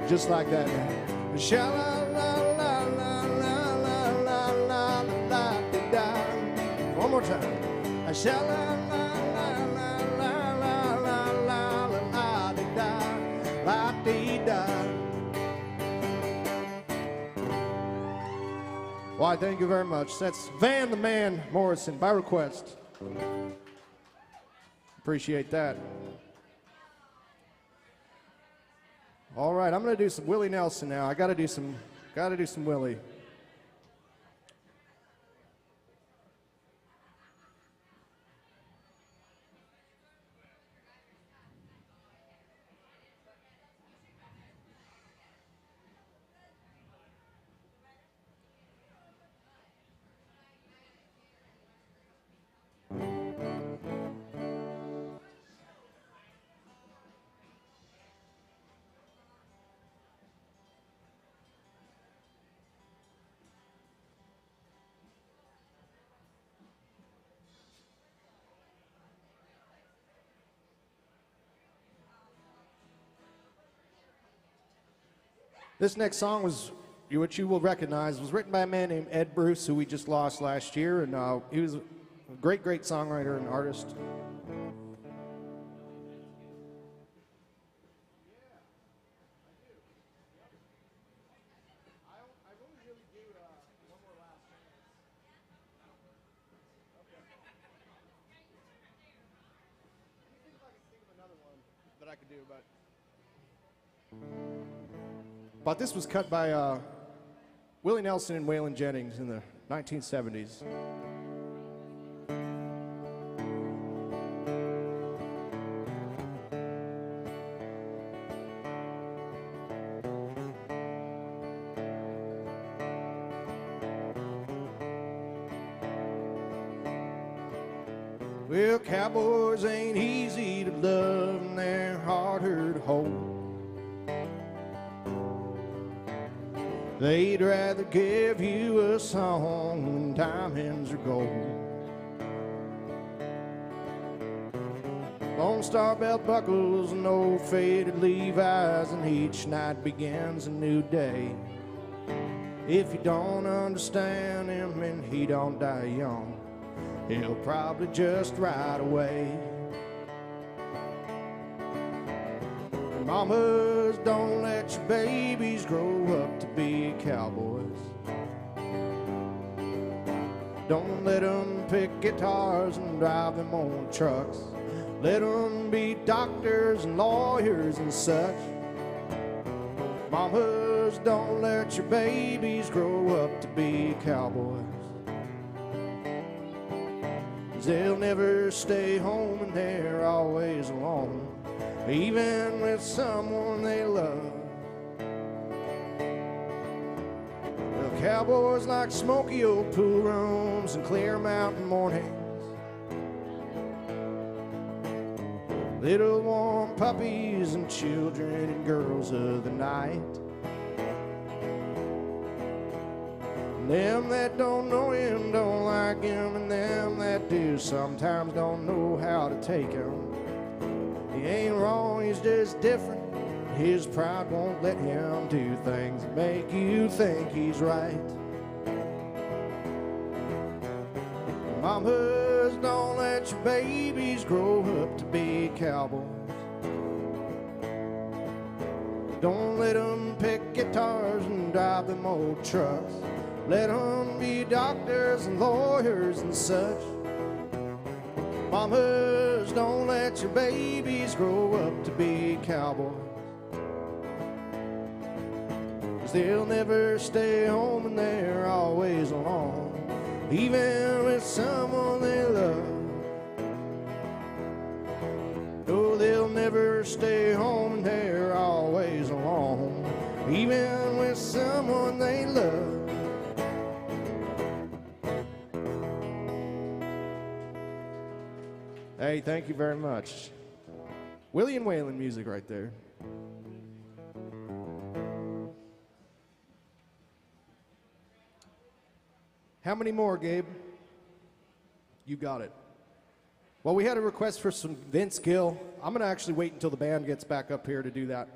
just like that now. Sha la la la la la la la la la dee da. One more time. Sha la la la la la la la la la dee da, la dee da. Why, thank you very much. That's Van the Man Morrison by request. Appreciate that. All right, I'm going to do some Willie Nelson now. I got to do some Willie. This next song was, what you will recognize, was written by a man named Ed Bruce, who we just lost last year, and he was a great, great songwriter and artist. That I could do, but this was cut by Willie Nelson and Waylon Jennings in the 1970s. Well, cowboys ain't easy to love and they're harder to hold. They'd rather give you a song when diamonds are gold. Lone Star belt buckles and old faded Levi's, and each night begins a new day. If you don't understand him and he don't die young, he'll probably just ride away. And mamas, don't let your babies grow up to be cowboys. Don't let them pick guitars and drive them on trucks. Let them be doctors and lawyers and such. Mamas, don't let your babies grow up to be cowboys. They'll never stay home and they're always alone, even with someone they love. Well, cowboys like smoky old pool rooms and clear mountain mornings, little warm puppies and children and girls of the night. Them that don't know him don't like him, and them that do sometimes don't know how to take him. He ain't wrong, he's just different. His pride won't let him do things that make you think he's right. Mamas, don't let your babies grow up to be cowboys. Don't let them pick guitars and drive them old trucks. Let them be doctors and lawyers and such. Mamas, don't let your babies grow up to be cowboys. 'Cause they'll never stay home and they're always alone, even with someone they love. No, they'll never stay home and they're always alone, even with someone they love. Hey, thank you very much. Willie and Waylon music right there. How many more, Gabe? You got it. Well, we had a request for some Vince Gill. I'm going to actually wait until the band gets back up here to do that.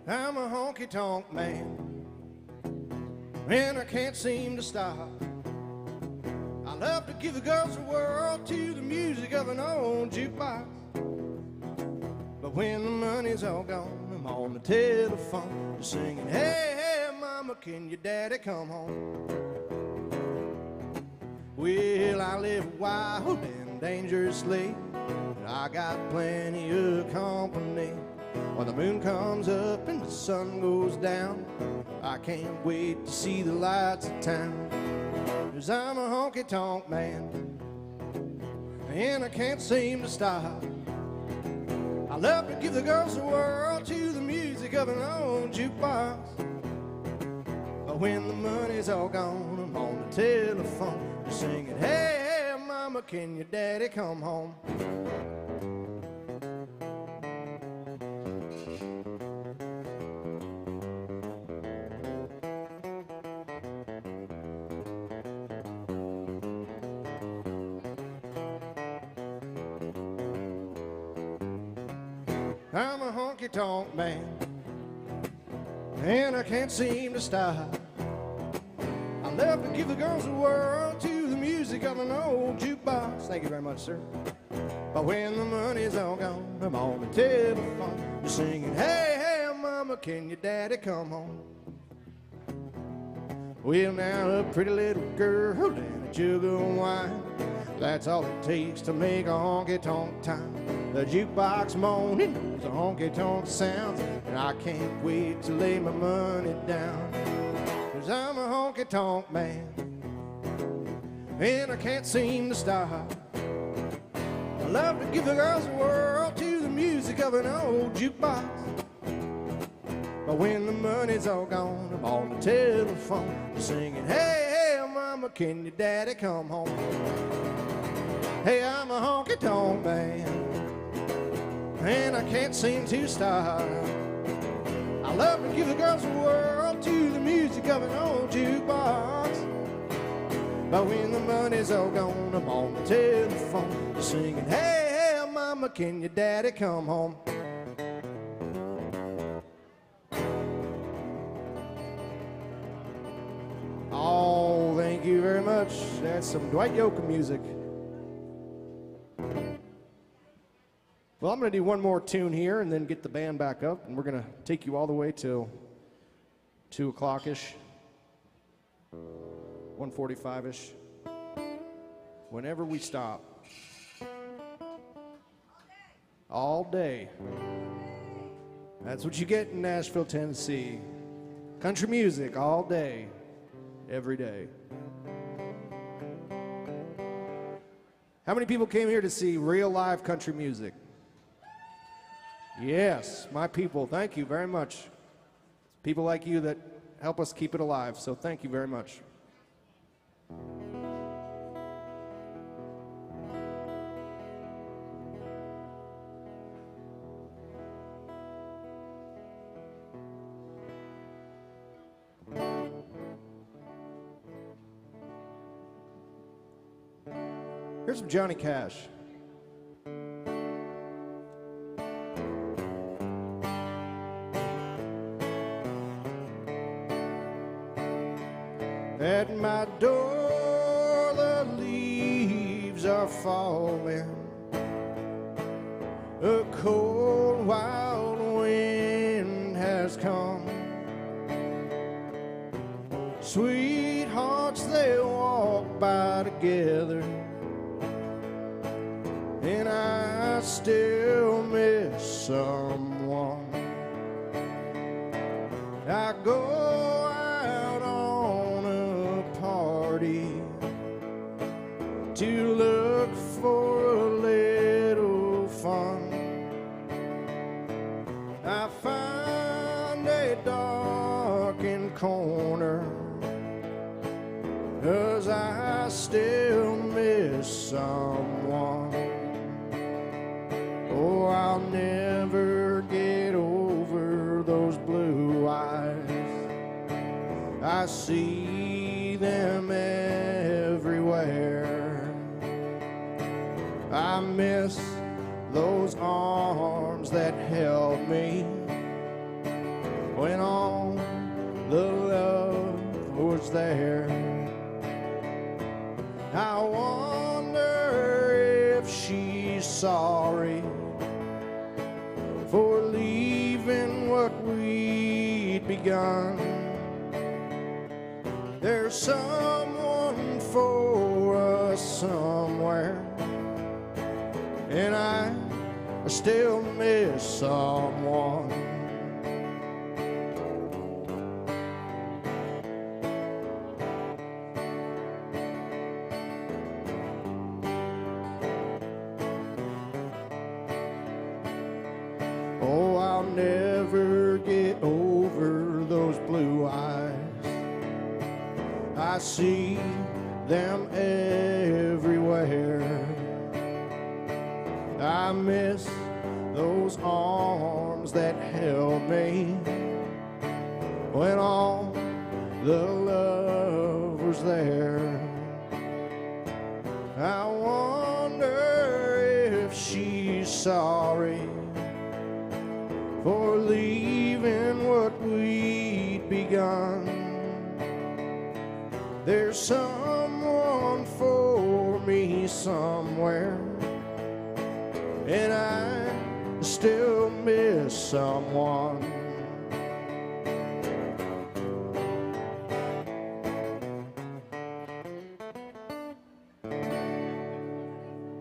I'm a honky-tonk man, and I can't seem to stop. I love to give the girls the world to the music of an old jukebox. But when the money's all gone, I'm on the telephone just singing, hey, hey, mama, can your daddy come home? Well, I live wild and dangerously, but I got plenty of company. When the moon comes up and the sun goes down, I can't wait to see the lights of town. 'Cause I'm a honky-tonk man, and I can't seem to stop. I love to give the girls the world to the music of an old jukebox. But when the money's all gone, I'm on the telephone singing, hey, hey, mama, can your daddy come home? I'm a honky-tonk man, and I can't seem to stop. I love to give the girls the world to the music of an old jukebox. Thank you very much, sir. But when the money's all gone, I'm on the telephone just singing, hey, hey, mama, can your daddy come home? Well, now a pretty little girl and a jug of wine, that's all it takes to make a honky-tonk time. The jukebox moaning, the honky-tonk sounds, and I can't wait to lay my money down. 'Cause I'm a honky-tonk man, and I can't seem to stop. I love to give the girls the world to the music of an old jukebox. But when the money's all gone, I'm on the telephone singing, hey, hey, mama, can your daddy come home? Hey, I'm a honky-tonk man, and I can't seem to stop. I love to give the girls the world to the music of an old jukebox. But when the money's all gone, I'm on the telephone singing, hey, hey, mama, can your daddy come home? Oh, thank you very much. That's some Dwight Yoakam music. Well, I'm going to do one more tune here and then get the band back up, and we're going to take you all the way till 2 o'clock-ish, 1:45-ish, whenever we stop. All day. That's what you get in Nashville, Tennessee. Country music all day, every day. How many people came here to see real live country music? Yes, my people, thank you very much. People like you that help us keep it alive, so thank you very much. Here's some Johnny Cash. At my door the leaves are falling, a cold wild wind has come. Sweethearts, they walk by together, and I still miss someone. I go out on a party to look for a little still miss someone. Oh, I'll never get over those blue eyes. I see them everywhere. I miss those arms that held me when all the love was there. I wonder if she's sorry for leaving what we'd begun. There's someone for us somewhere, and I still miss someone. Oh, I'll never get over those blue eyes. I see them everywhere. I miss those arms that held me when all the love was there. I wonder if she's sorry for leaving what we'd begun. There's someone for me somewhere, and I still miss someone.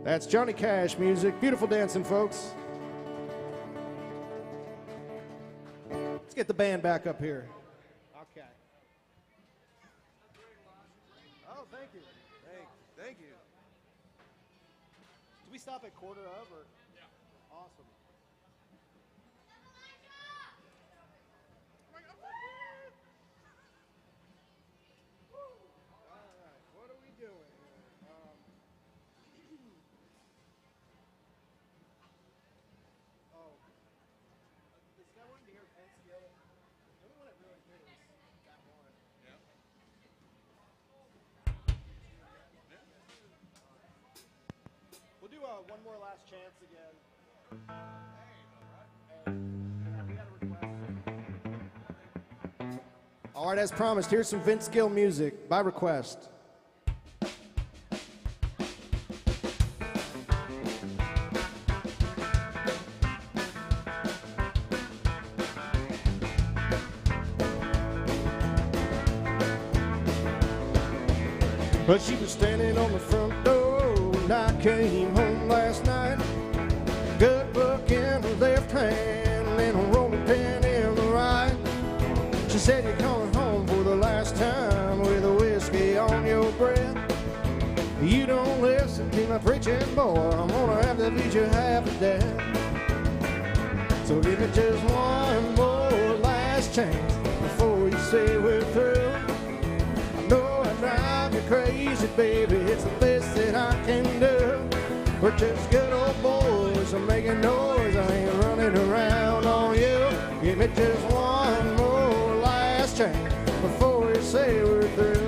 That's Johnny Cash music. Beautiful dancing, folks. Let's get the band back up here. Okay. Oh, thank you. Thank you. Did we stop at quarter of or? Yeah. Awesome. All right, what are we doing? This guy wanted to hear Vince Gill. The only one I really did was that one. Yeah. We'll do one more last chance again. All right, as promised, here's some Vince Gill music by request. But she was standing on the front door when I came home last night. Good book in the left hand and a rolling pin in the right. She said, "You're coming home for the last time with a whiskey on your breath. You don't listen to my preaching, boy, I'm gonna have to beat you half to death. So give me just one more last chance before you say we're through. I know I drive you crazy, baby, it's the best that I can do. We're just good old boys, I'm making noise, I ain't running around on you. Give me just one more last chance before you say we're through."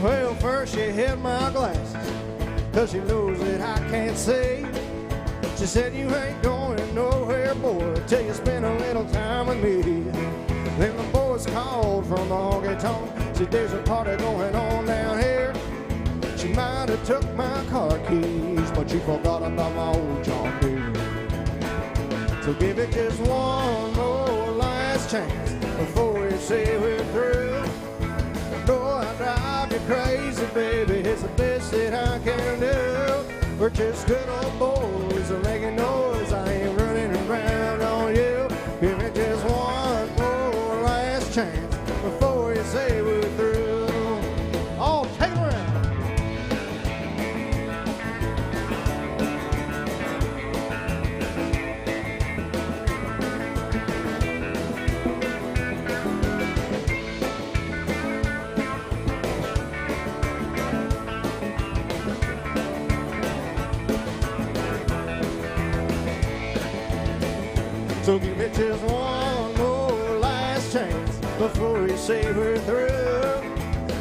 Well, first she held my glasses, 'cause she knows that I can't see. She said, "You ain't going nowhere, boy, till you spend a little time with me." Then the boys called from the honky tonk, said, "There's a party going on down here." She might have took my car keys, but she forgot about my old John Deere. So give it just one more last chance before you say we're through. Though I drive you crazy, baby, it's the best that I can do. We're just good old boys, are making noise, I ain't running around on you. Give me just one more last chance before you say we're through. Oh, take it around. So give it just one more last chance before you say we're through.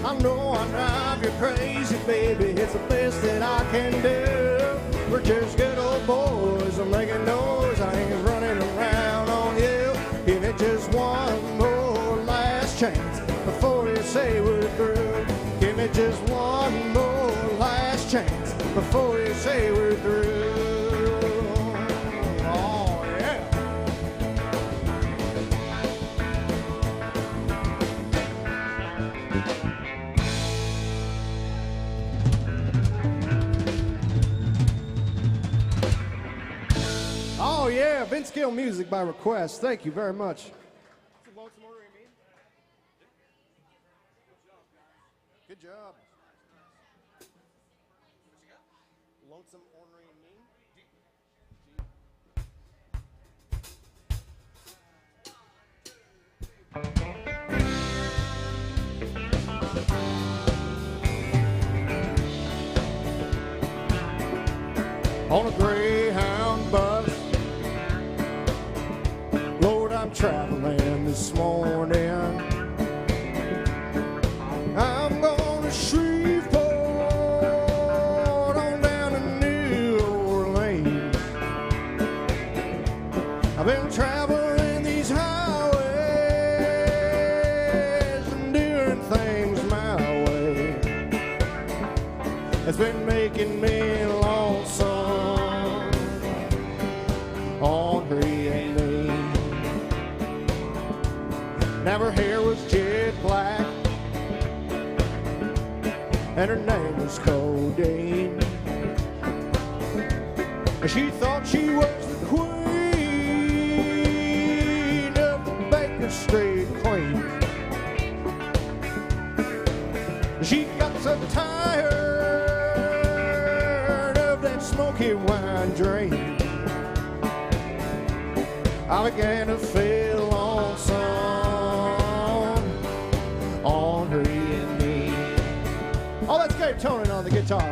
I know I drive you crazy, baby, it's the best that I can do. We're just good old boys, I'm making noise, I ain't running around on you. Give it just one more last chance before you say we're through. Give me just one more last chance before you say we're through. Oh, yeah. Oh, yeah. Vince Gill music by request. Thank you very much. Good job. Lonesome, ornery, and mean. On a Greyhound bus, Lord, I'm traveling this morning. I'm going to Shreveport on down to New Orleans. I've been traveling these highways and doing things my way. It's been making me lonesome on her and me. Now her hair was jet black and her name was Codeine. And she thought she was the queen of the Baker Street Queen. She got so tired of that smoky wine drink. I began to feel lonesome on her and me. Oh, that's Gabe Tonin on the guitar.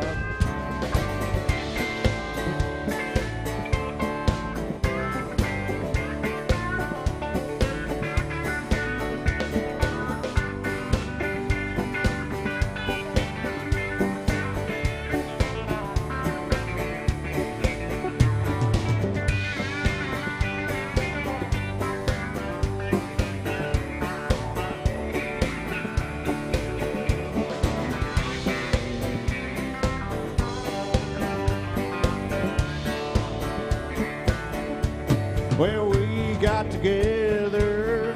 Well, we got together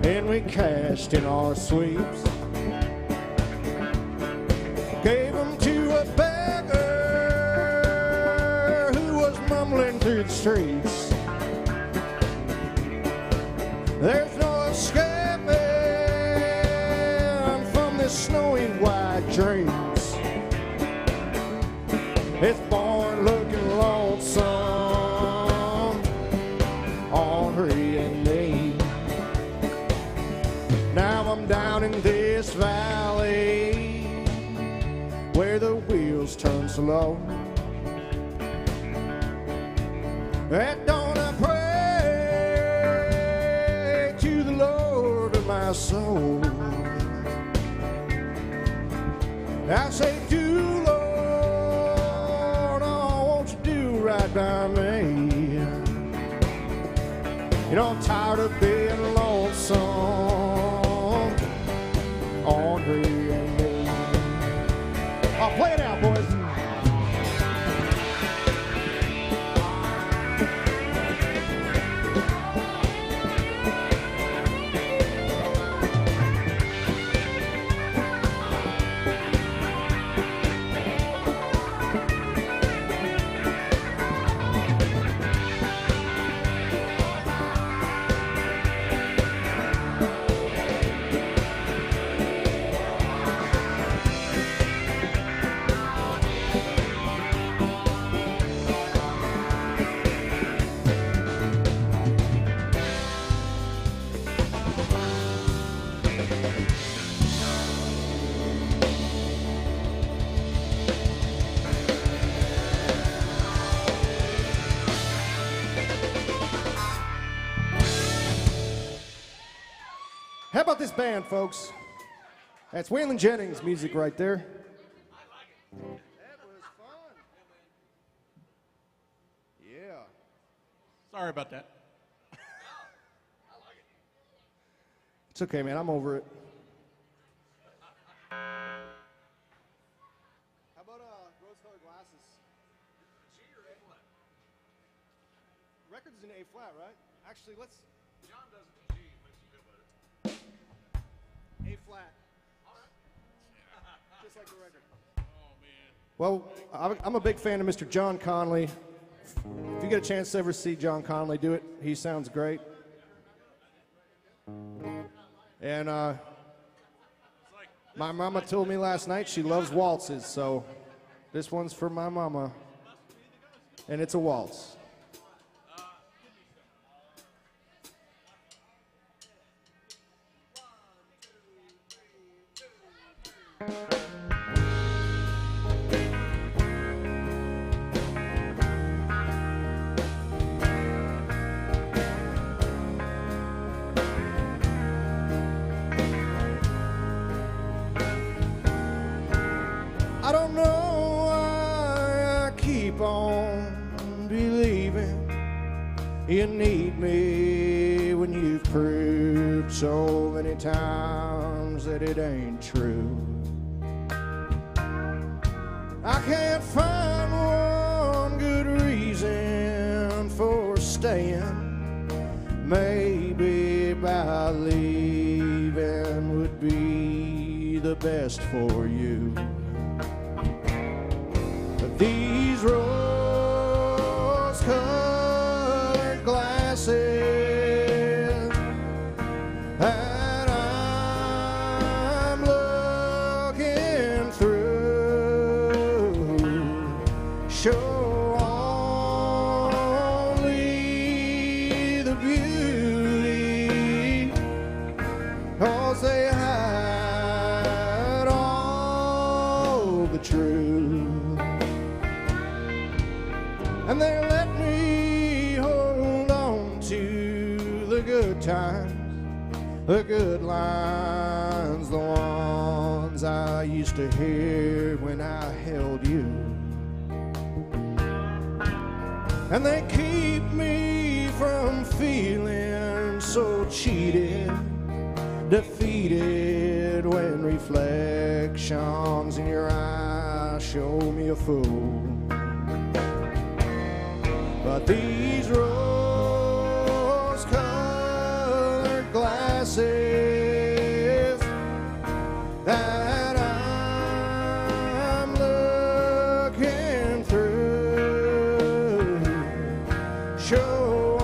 and we cashed in our sweeps. Gave them to a beggar who was mumbling through the streets. There's no escaping from this snowy white dreams. It's born looking lonesome on her and me. Now I'm down in this valley where the wheels turn slow. At dawn I pray to the Lord of my soul. I say, do Lord, oh, won't you do right by me? You know, I'm tired of being lonesome on her and me. I'll play it out, boys. about this band, folks? That's Waylon Jennings' music right there. That was fun. Yeah. Sorry about that. It's okay, man. I'm over it. How about rose-colored glasses? G or A flat? Record's in A flat, right? Actually, let's John does it in G. Makes you feel better. A flat. All right. Just like the record. Oh, man. Well, I'm a big fan of Mr. John Conley. If you get a chance to ever see John Conley do it, he sounds great. And my mama told me last night she loves waltzes, so this one's for my mama. And it's a waltz. I don't know why I keep on believing you need me when you've proved so many times that it ain't true. I can't find one good reason for staying. Maybe by leaving would be the best for you. But these rose-colored glasses that I'm looking through show only the beauty, 'cause they hide all the truth. And they let me hold on to the good times, the good lines, the ones I used to hear when I held you. And they keep me from feeling so cheated, defeated, when reflections in your eyes show me a fool. But these rose-colored glasses that I'm looking through show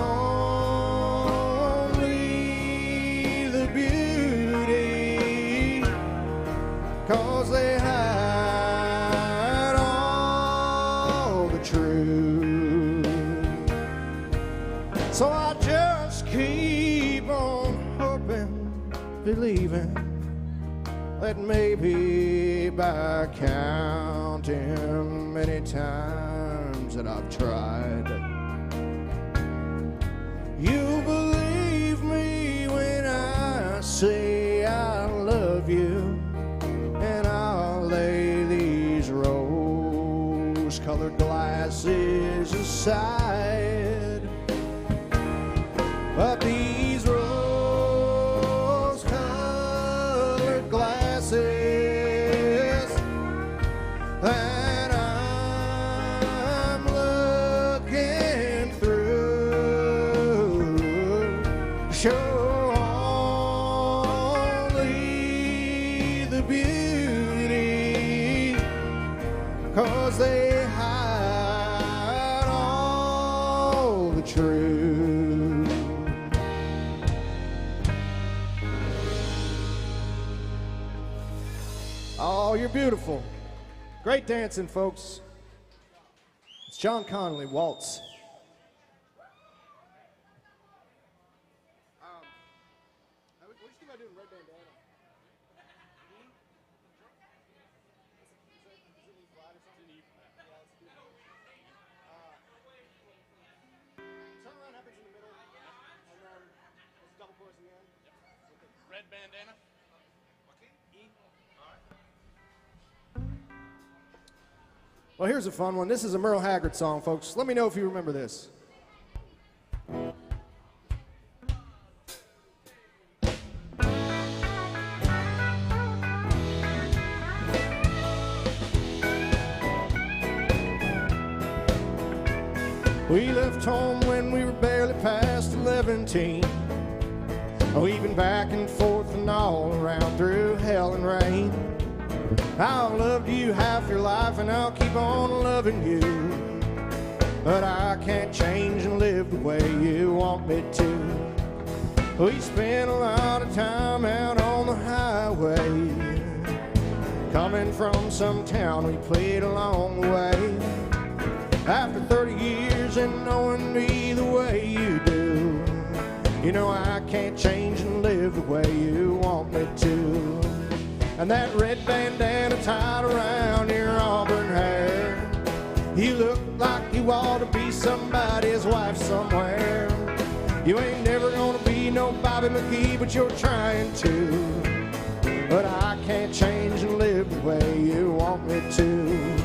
only the beauty, 'cause they hide all the truth. So I just keep on hoping, believing that maybe by counting many times that I've tried, you'll believe me when I say I love you. And I'll lay these rose-colored glasses aside. But these rose-colored glasses that I'm looking through show only the beauty, 'cause they hide all the truth. Oh, you're beautiful. Great dancing, folks. It's John Conley, Waltz. What do you think about doing Red Bandana? Turnaround happens in the middle, and then there's a double chorus in the end. red bandana? Well, here's a fun one. This is a Merle Haggard song, folks. Let me know if you remember this. We left home when we were barely past 11. We've been back and forth and all around through hell and rain. I've loved you half your life and I'll keep on loving you, but I can't change and live the way you want me to. We spent a lot of time out on the highway, coming from some town we played along the way. After 30 years and knowing me the way you do, you know I can't change and live the way you want me to. And that red bandana tied around your auburn hair, you look like you ought to be somebody's wife somewhere. You ain't never gonna be no Bobby McGee, but you're trying to. But I can't change and live the way you want me to.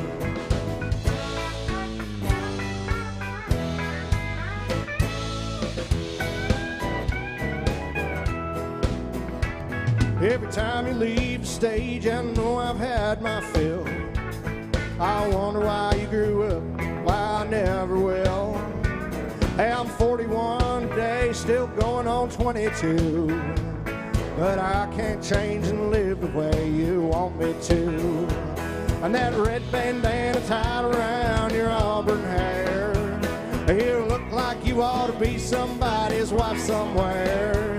Every time you leave the stage, I know I've had my fill. I wonder why you grew up, why I never will. Hey, I'm 41 today, still going on 22. But I can't change and live the way you want me to. And that red bandana tied around your auburn hair, you look like you ought to be somebody's wife somewhere.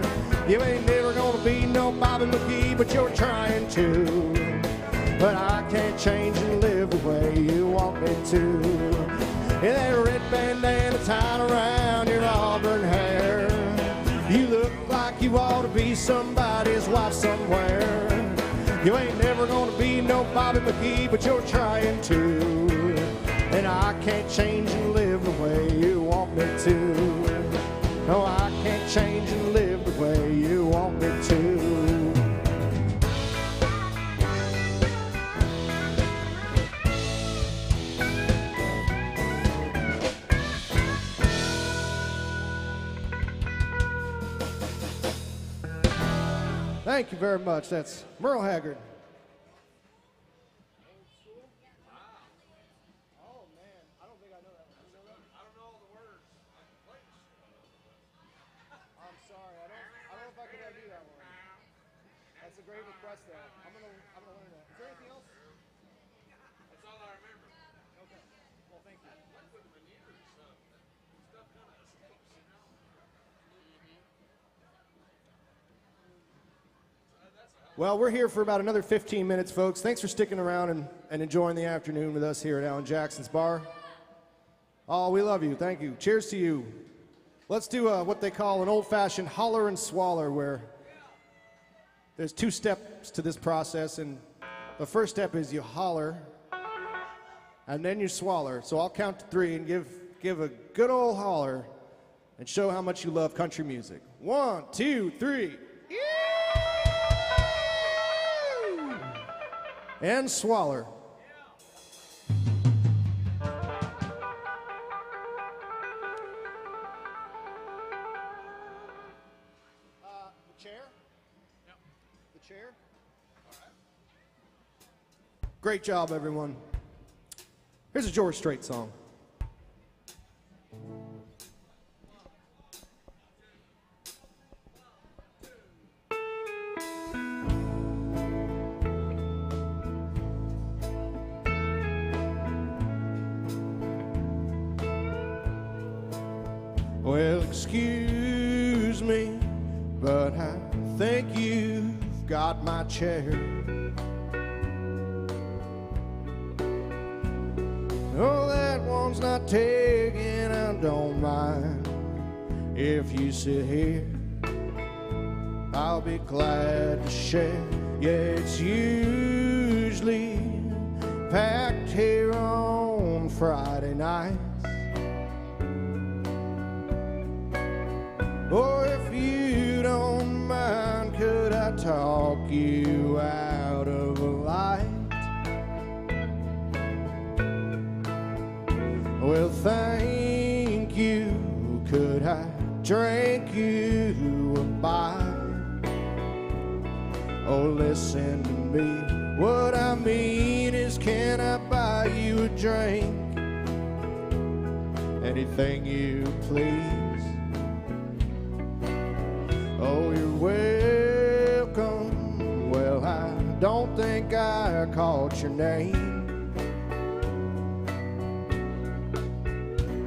You ain't never gonna be no Bobby McGee, but you're trying to. But I can't change and live the way you want me to. Yeah, that red bandana tied around your auburn hair, you look like you ought to be somebody's wife somewhere. You ain't never gonna be no Bobby McGee, but you're trying to. And I can't change and live the way you want me to. No, I can't change and live the way you want me to. Thank you very much. That's Merle Haggard. Great request there. I'm gonna learn that. Is there anything else? That's all I remember. Okay. Well, thank you. Like with the veneers, stuff kind of escapes, you know. Well, we're here for about another 15 minutes, folks. Thanks for sticking around and enjoying the afternoon with us here at Alan Jackson's Bar. Oh, we love you. Thank you. Cheers to you. Let's do what they call an old-fashioned holler and swaller, where there's 2 steps to this process, and the first step is you holler, and then you swaller. So I'll count to 3 and give a good old holler and show how much you love country music. 1, 2, 3. And swaller. The chair? Yep. The chair? All right. Great job, everyone. Here's a George Strait song. Well, excuse me, but I think you've got my chair. Oh, that one's not taken, I don't mind. If you sit here, I'll be glad to share. Yeah, it's usually packed here on Friday nights. Or if you don't mind, could I Well, thank you. Could I drink you a bite? Oh, listen to me. What I mean is, can I buy you a drink? Anything you please. Oh, you're welcome. Well, I don't think I caught your name.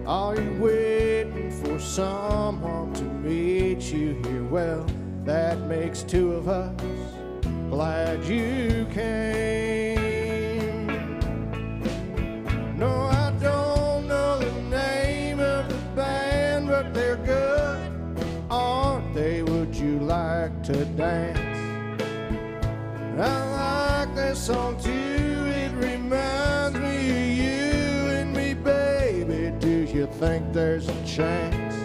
Are you waiting for someone to meet you here? Well, that makes two of us. Glad you came. No, I don't know the name of the band, but they're good, aren't they? Would you like to dance? I like this song too. It reminds me of you and me, baby. Do you think there's a chance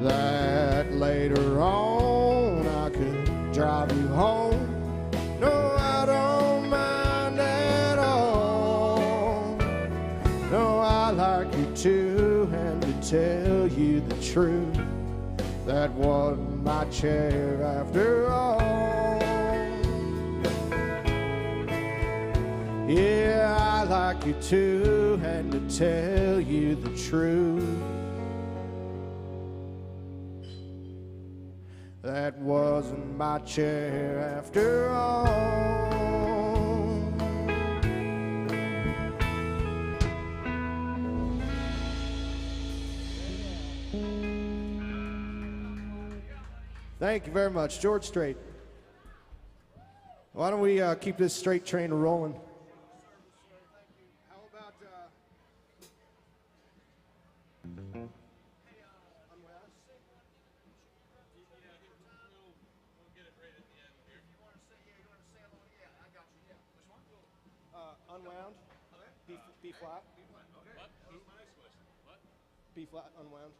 that later on I could drive you home? No, I don't mind at all. No, I like you too, and to tell you the truth, that wasn't my chair after all. Yeah, I like you too, and to tell you the truth, that wasn't my chair after all. Thank you very much, George Strait. Why don't we keep this straight train rolling? How about Unwound? B flat? B flat, Unwound.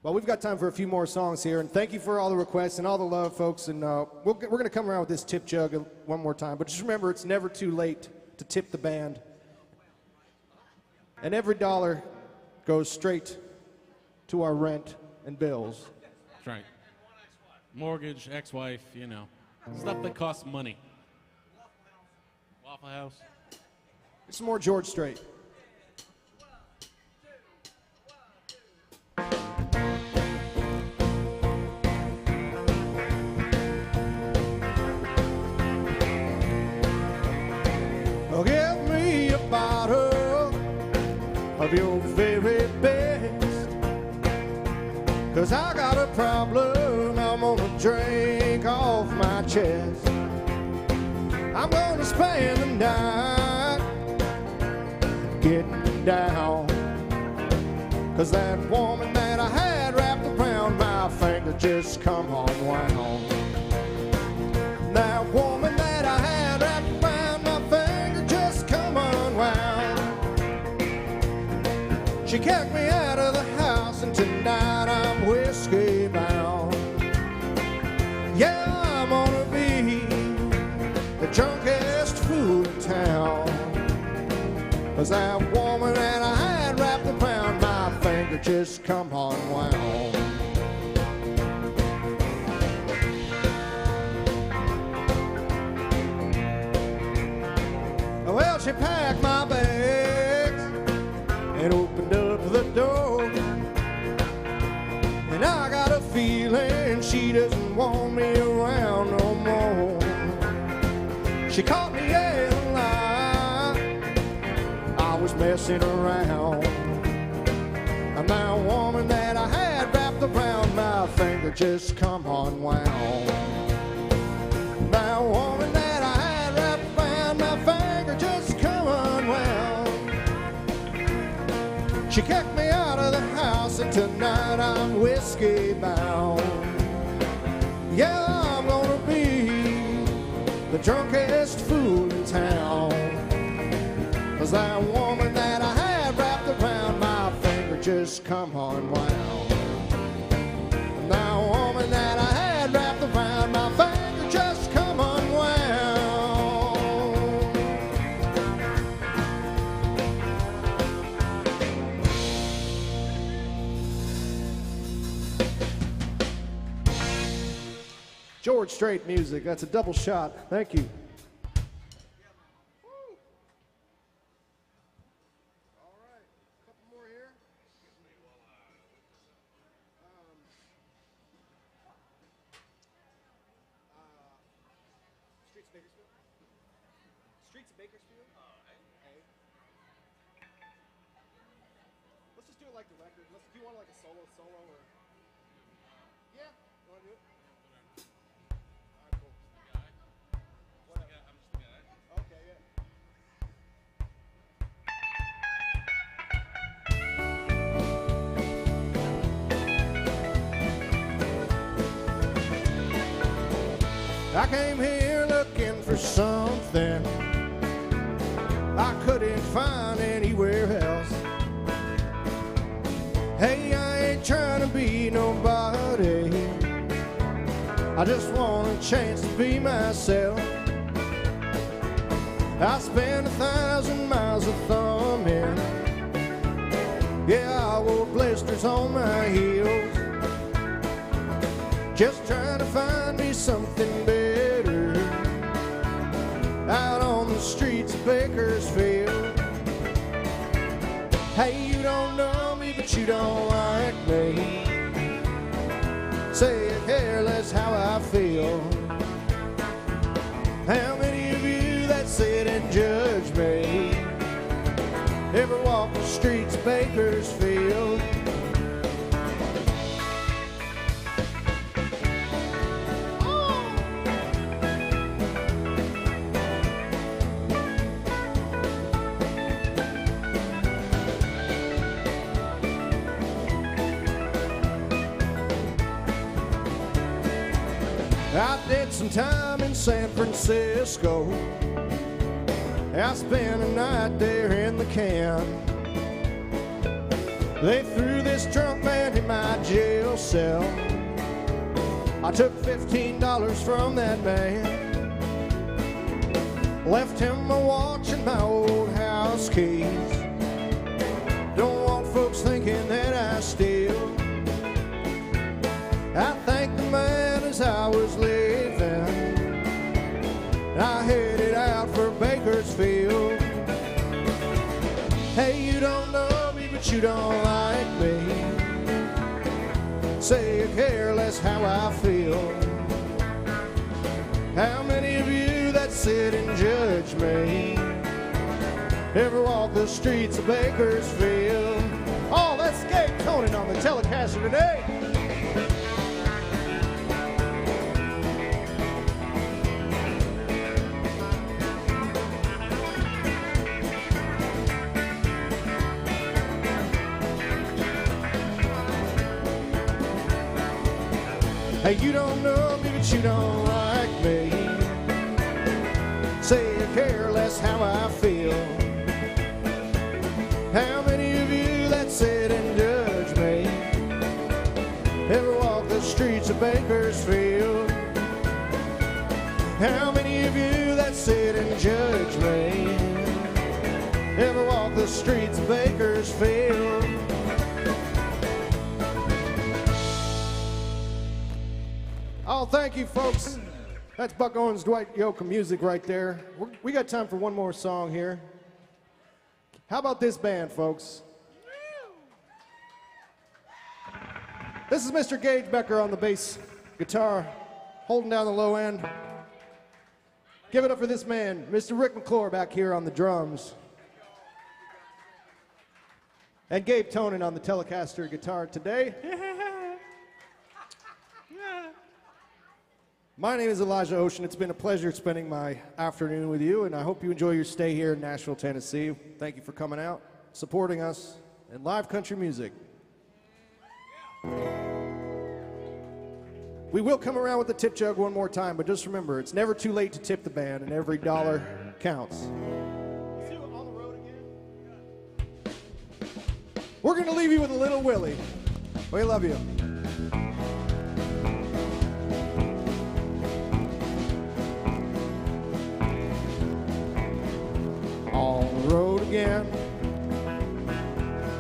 Well, we've got time for a few more songs here, and thank you for all the requests and all the love, folks. And we're going to come around with this tip jug one more time. But just remember, it's never too late to tip the band. And every dollar goes straight to our rent and bills. That's right. Mortgage, ex-wife, you know, stuff that costs money. Waffle House. Some more George Strait. Oh, give me a bottle of your very best, 'cause I got a problem I'm gonna drink off my chest. I'm gonna spend the night getting down, 'cause that woman that I had wrapped around my finger just come unwound. That woman that I had wrapped around my finger just come unwound. She kicked me out of the house, and tonight I'm whiskey bound. Yeah, I'm gonna be the drunkest fool in town, 'cause that woman that I had wrapped around my finger just come unwound. Well, she packed my bags and opened up the door, and I got a feeling she doesn't want me around no more. She caught me in a lie, I was messing around, and that woman that I had wrapped around my finger just come unwound. That woman that I had wrapped around my finger just come unwound. She kicked me out of the house, and tonight I'm whiskey bound. Yeah, I'm gonna be the drunkest fool in town, 'cause that woman that I had wrapped around my finger just come unwound. That woman that I had wrapped around my finger just come unwound. George Strait music. That's a double shot. Thank you. All right, a couple more here. Streets of Bakersfield. Streets of Bakersfield. Hey. Let's just do it like the record. Do you want like a solo or? Yeah. You want to do it? Alright, cool. Whatever. I'm just the guy. Okay, yeah. I came here looking for something I couldn't find anywhere else. Hey, I ain't trying to be nobody. I just want a chance to be myself. I spent 1,000 miles of thumbing. Yeah, I wore blisters on my heels, just trying to find me something better out on the streets of Bakersfield. Hey, you don't know me, but you don't like me. Say it careless how I feel. How many of you that sit and judge me ever walk the streets of Bakersfield? I did some time in San Francisco. I spent a night there in the can. They threw this drunk man in my jail cell. I took $15 from that man, left him a watch and my old house keys. Don't want folks thinking that I steal. I thanked the man as I was leaving. I headed out for Bakersfield. Hey, you don't know me, but you don't like me. Say you care less how I feel. How many of you that sit and judge me ever walk the streets of Bakersfield? Oh, that's Gabe Conan on the Telecaster today. Hey, you don't know me, but you don't like me. Say you care less how I feel. How many of you that sit and judge me ever walk the streets of Bakersfield? How many of you that sit and judge me ever walk the streets of Bakersfield? Oh, thank you, folks. That's Buck Owens, Dwight Yoakam music right there. We got time for one more song here. How about this band, folks? This is Mr. Gage Becker on the bass guitar, holding down the low end. Give it up for this man, Mr. Rick McClure back here on the drums. And Gabe Tonin on the Telecaster guitar today. My name is Elijah Ocean. It's been a pleasure spending my afternoon with you, and I hope you enjoy your stay here in Nashville, Tennessee. Thank you for coming out, supporting us, and live country music. We will come around with the tip jug one more time, but just remember, it's never too late to tip the band, and every dollar counts. We're going to leave you with a Little Willie. We love you. On the road again.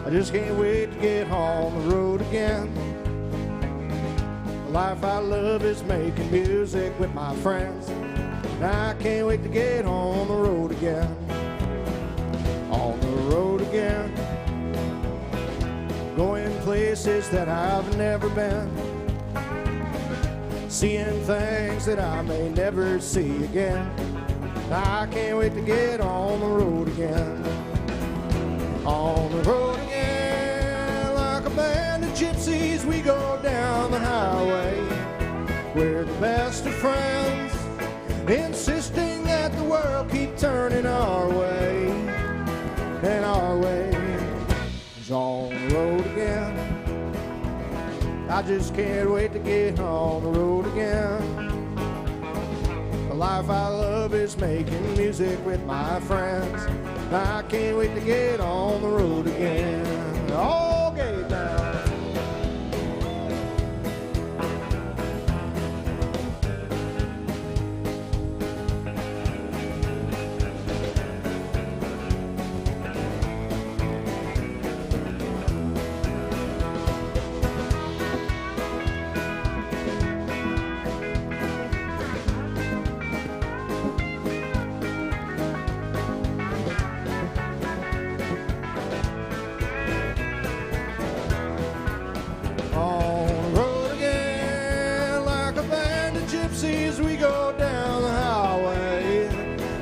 I just can't wait to get on the road again. The life I love is making music with my friends. And I can't wait to get on the road again. On the road again. Going places that I've never been. Seeing things that I may never see again. I can't wait to get on the road again. On the road again, like a band of gypsies, we go down the highway. We're the best of friends, insisting that the world keep turning our way. And our way is on the road again. I just can't wait to get on the road again. The life I love is making music with my friends. I can't wait to get on the road again. Okay, now. As we go down the highway,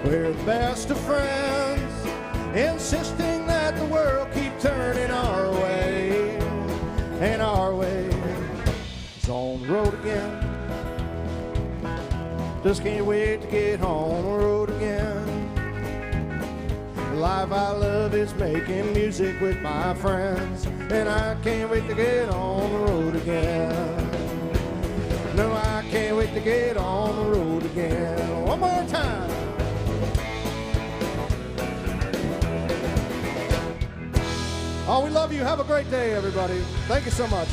we're the best of friends, insisting that the world keep turning our way. And our way is on the road again. Just can't wait to get on the road again. The life I love is making music with my friends, and I can't wait to get on the road again. No, I can't wait to get on the road again. One more time. Oh, we love you. Have a great day, everybody. Thank you so much.